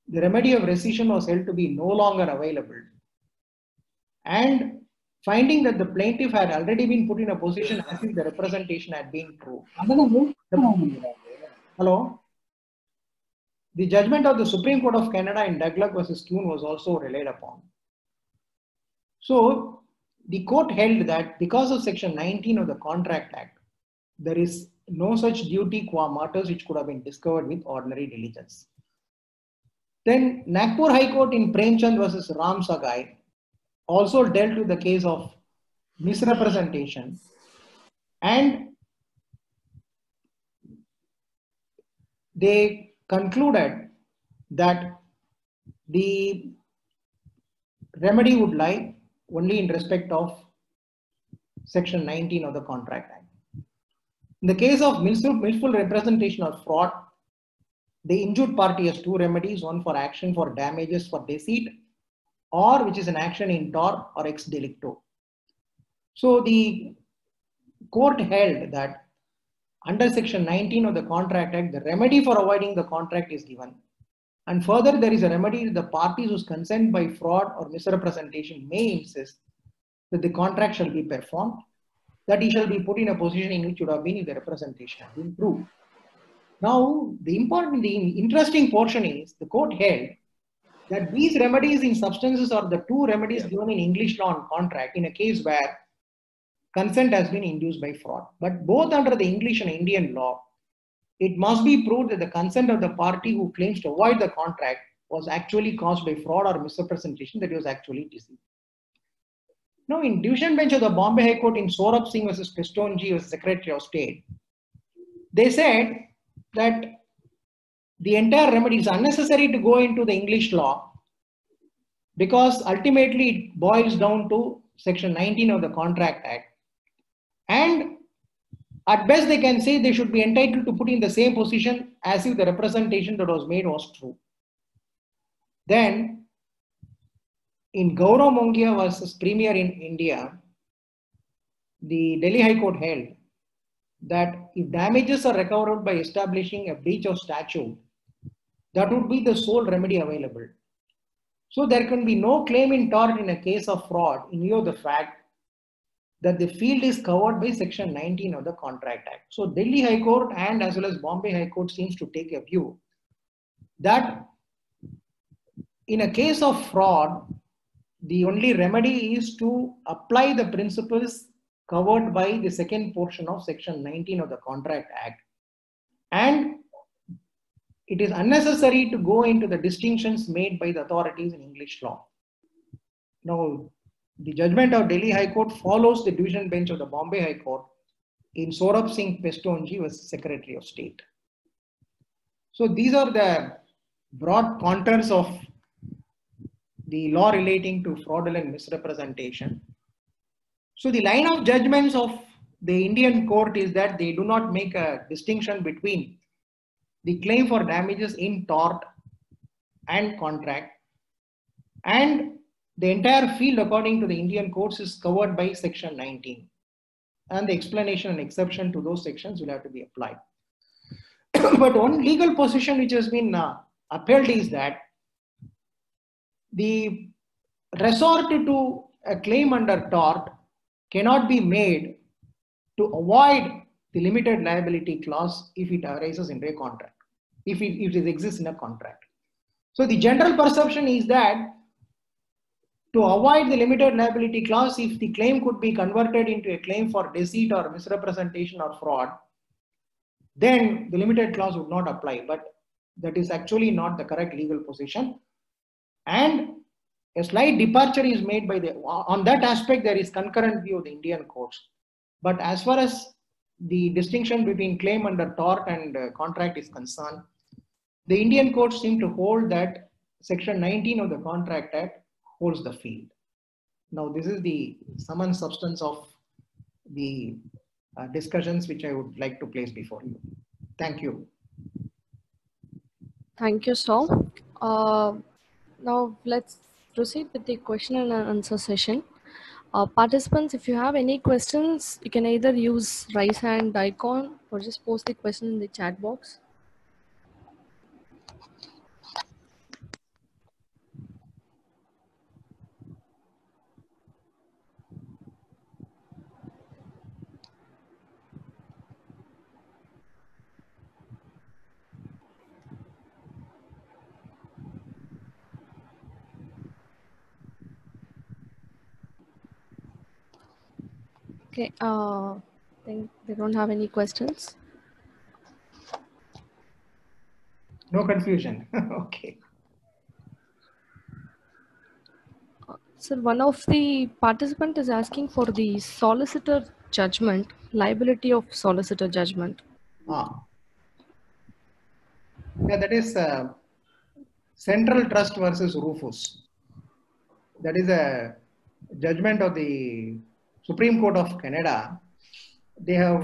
the remedy of rescission was held to be no longer available, and finding that the plaintiff had already been put in a position as if the representation had been true. Hello? The judgment of the Supreme Court of Canada in Douglas versus Kuhn was also relied upon. So, the court held that because of section 19 of the Contract Act, there is no such duty qua matters which could have been discovered with ordinary diligence. Then Nagpur High Court in Premchand versus Ram Sagai also dealt with the case of misrepresentation, and they concluded that the remedy would lie only in respect of section 19 of the Contract Act. In the case of willful representation or fraud, the injured party has two remedies, one for action for damages for deceit, or which is an action in tort or ex delicto. So the court held that under section 19 of the Contract Act, the remedy for avoiding the contract is given. And further, there is a remedy that the parties whose consent by fraud or misrepresentation may insist that the contract shall be performed, that he shall be put in a position in which would have been if the representation had been true. Now, the interesting portion is the court held that these remedies in substances are the two remedies given in English law on contract in a case where consent has been induced by fraud. But both under the English and Indian law, it must be proved that the consent of the party who claims to avoid the contract was actually caused by fraud or misrepresentation, that he was actually deceived. Now, in division bench of the Bombay High Court in Saurabh Singh versus Pestonji was Secretary of State, they said that the entire remedy is unnecessary to go into the English law because ultimately it boils down to section 19 of the Contract Act. And at best they can say they should be entitled to put in the same position as if the representation that was made was true. Then in Gaurav Mongia versus Premier in India, the Delhi High Court held that if damages are recovered by establishing a breach of statute, that would be the sole remedy available. So there can be no claim in tort in a case of fraud in view of the fact that the field is covered by section 19 of the Contract Act. So Delhi High Court and as well as Bombay High Court seems to take a view that in a case of fraud, the only remedy is to apply the principles covered by the second portion of section 19 of the Contract Act, and it is unnecessary to go into the distinctions made by the authorities in English law. Now, the judgment of Delhi High Court follows the division bench of the Bombay High Court in Saurabh Singh Pestonji was Secretary of State. So these are the broad contours of the law relating to fraudulent misrepresentation. So the line of judgments of the Indian court is that they do not make a distinction between the claim for damages in tort and contract, and the entire field according to the Indian courts is covered by section 19, and the explanation and exception to those sections will have to be applied. But one legal position which has been upheld is that the resort to a claim under tort cannot be made to avoid the limited liability clause if it arises in a contract, if it exists in a contract. So the general perception is that to avoid the limited liability clause, if the claim could be converted into a claim for deceit or misrepresentation or fraud, then the limited clause would not apply. But that is actually not the correct legal position. And a slight departure is made by on that aspect, there is concurrent view of the Indian courts. But as far as the distinction between claim under tort and contract is concerned, the Indian courts seem to hold that section 19 of the Contract Act holds the field. Now, this is the sum and substance of the discussions which I would like to place before you. Thank you. Thank you, sir. Now, let's proceed with the question and answer session. Participants, if you have any questions, you can either use raise hand icon or just post the question in the chat box. Okay, I think they don't have any questions. No confusion. Okay. So one of the participant is asking for the solicitor judgment, liability of solicitor judgment. Yeah, that is Central Trust versus Rufus. That is a judgment of the Supreme Court of Canada. They have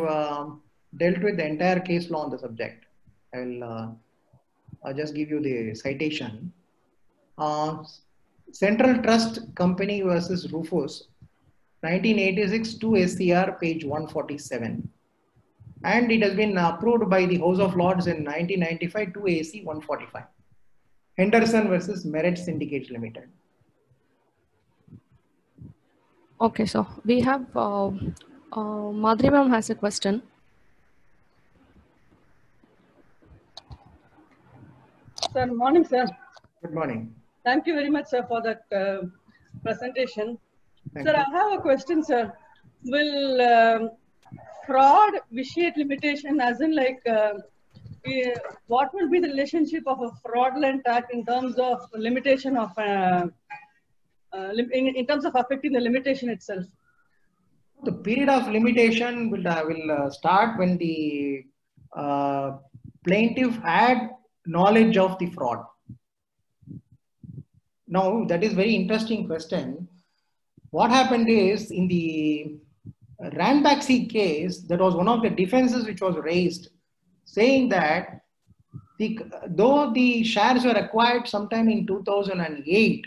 dealt with the entire case law on the subject. I'll just give you the citation. Central Trust Company versus Rufus, 1986, 2 SCR, page 147. And it has been approved by the House of Lords in 1995, 2 AC 145. Henderson versus Merit Syndicate Limited. Okay, so we have Madhuri ma'am has a question. Sir, morning, sir. Good morning. Thank you very much, sir, for that presentation. Thank sir, you. I have a question, sir. Will fraud vitiate limitation, as in like, what will be the relationship of a fraudulent act in terms of limitation of, in terms of affecting the limitation itself? The period of limitation will start when the plaintiff had knowledge of the fraud. Now, that is very interesting question. What happened is, in the Ranbaxy case, that was one of the defenses which was raised, saying that though the shares were acquired sometime in 2008,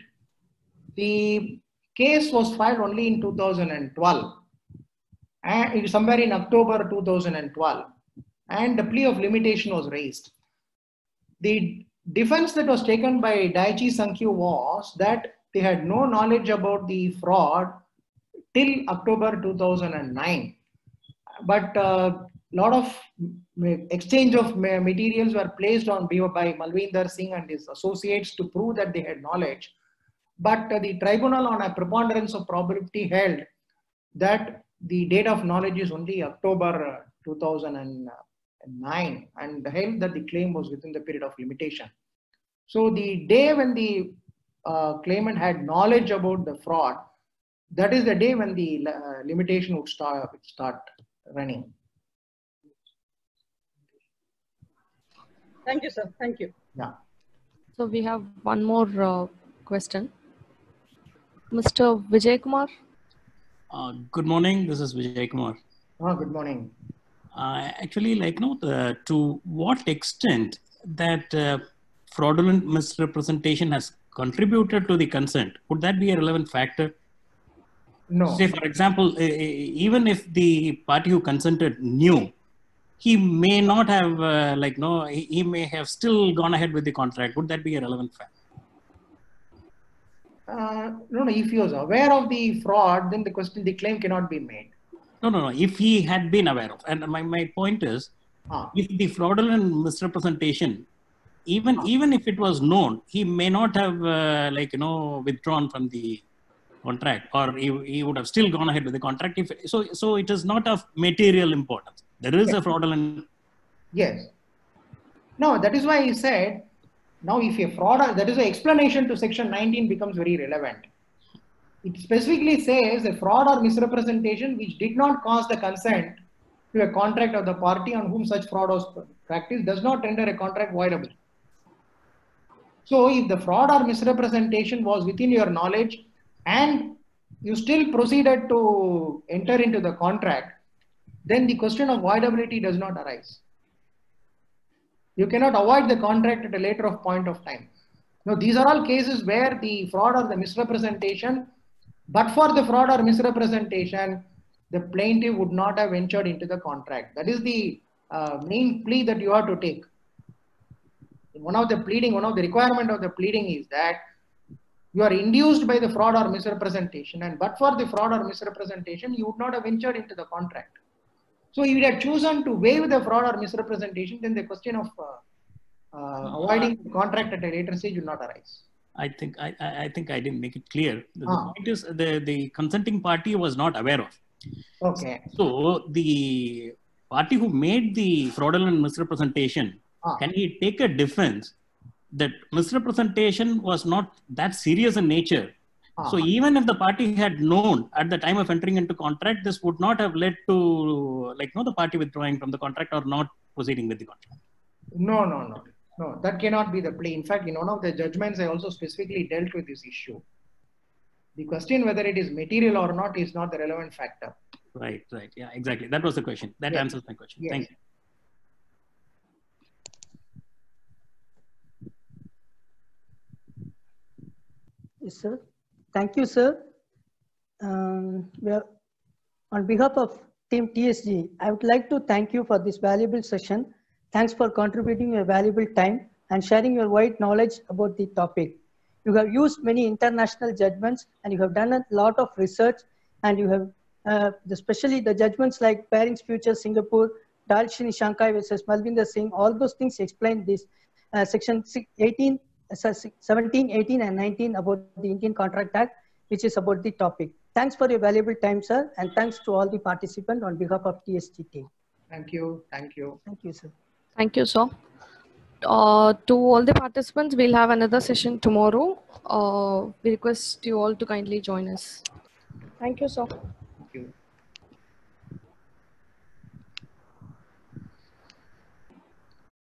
the case was filed only in 2012, and it is somewhere in October 2012, and the plea of limitation was raised. The defense that was taken by Daiichi Sankyo was that they had no knowledge about the fraud till October 2009. But a lot of exchange of materials were placed on by Malvinder Singh and his associates to prove that they had knowledge. But the tribunal, on a preponderance of probability, held that the date of knowledge is only October 2009, and held that the claim was within the period of limitation. So the day when the claimant had knowledge about the fraud, that is the day when the limitation would start running. Thank you, sir. Thank you. Yeah. So we have one more question. Mr. Vijay Kumar. Good morning. This is Vijay Kumar. Good morning. Actually, like, to what extent that fraudulent misrepresentation has contributed to the consent, would that be a relevant factor? No. Say, for example, even if the party who consented knew, he may not have, he may have still gone ahead with the contract. Would that be a relevant factor? No. If he was aware of the fraud, then the claim cannot be made. No. If he had been aware of, and my point is, if the fraudulent misrepresentation, even if it was known, he may not have withdrawn from the contract, or he would have still gone ahead with the contract. So it is not of material importance. There is a fraudulent. Yes. No, that is why he said, now if a fraud, that is the explanation to section 19 becomes very relevant. It specifically says a fraud or misrepresentation which did not cause the consent to a contract of the party on whom such fraud was practiced does not render a contract voidable. So if the fraud or misrepresentation was within your knowledge and you still proceeded to enter into the contract, then the question of voidability does not arise. You cannot avoid the contract at a later point of time. Now, these are all cases where the fraud or the misrepresentation, but for the fraud or misrepresentation, the plaintiff would not have ventured into the contract. That is the main plea that you have to take. One of the requirement of the pleading is that you are induced by the fraud or misrepresentation, and but for the fraud or misrepresentation, you would not have ventured into the contract. So if you had chosen to waive the fraud or misrepresentation, then the question of avoiding the contract at a later stage will not arise. I think I didn't make it clear. The point is the consenting party was not aware of. Okay. So the party who made the fraudulent misrepresentation, can he take a defense that misrepresentation was not that serious in nature? So even if the party had known at the time of entering into contract, this would not have led to the party withdrawing from the contract or not proceeding with the contract. No, that cannot be the plea. In fact, in one of the judgments, I also specifically dealt with this issue. The question whether it is material or not is not the relevant factor. Right. Yeah, exactly. That was the question. That answers my question. Yes. Thank you. Yes, sir. Thank you, sir. On behalf of Team TSG, I would like to thank you for this valuable session. Thanks for contributing your valuable time and sharing your wide knowledge about the topic. You have used many international judgments and you have done a lot of research, and you have especially the judgments like Parings Future Singapore, Dalshini Shankai versus Malvinder Singh, all those things explain this section 17, 18 and 19 about the Indian Contract Act, which is about the topic. Thanks for your valuable time, sir, and thanks to all the participants on behalf of TSG team. Thank you. Thank you, sir. Thank you, sir. To all the participants, we'll have another session tomorrow. We request you all to kindly join us. Thank you, sir.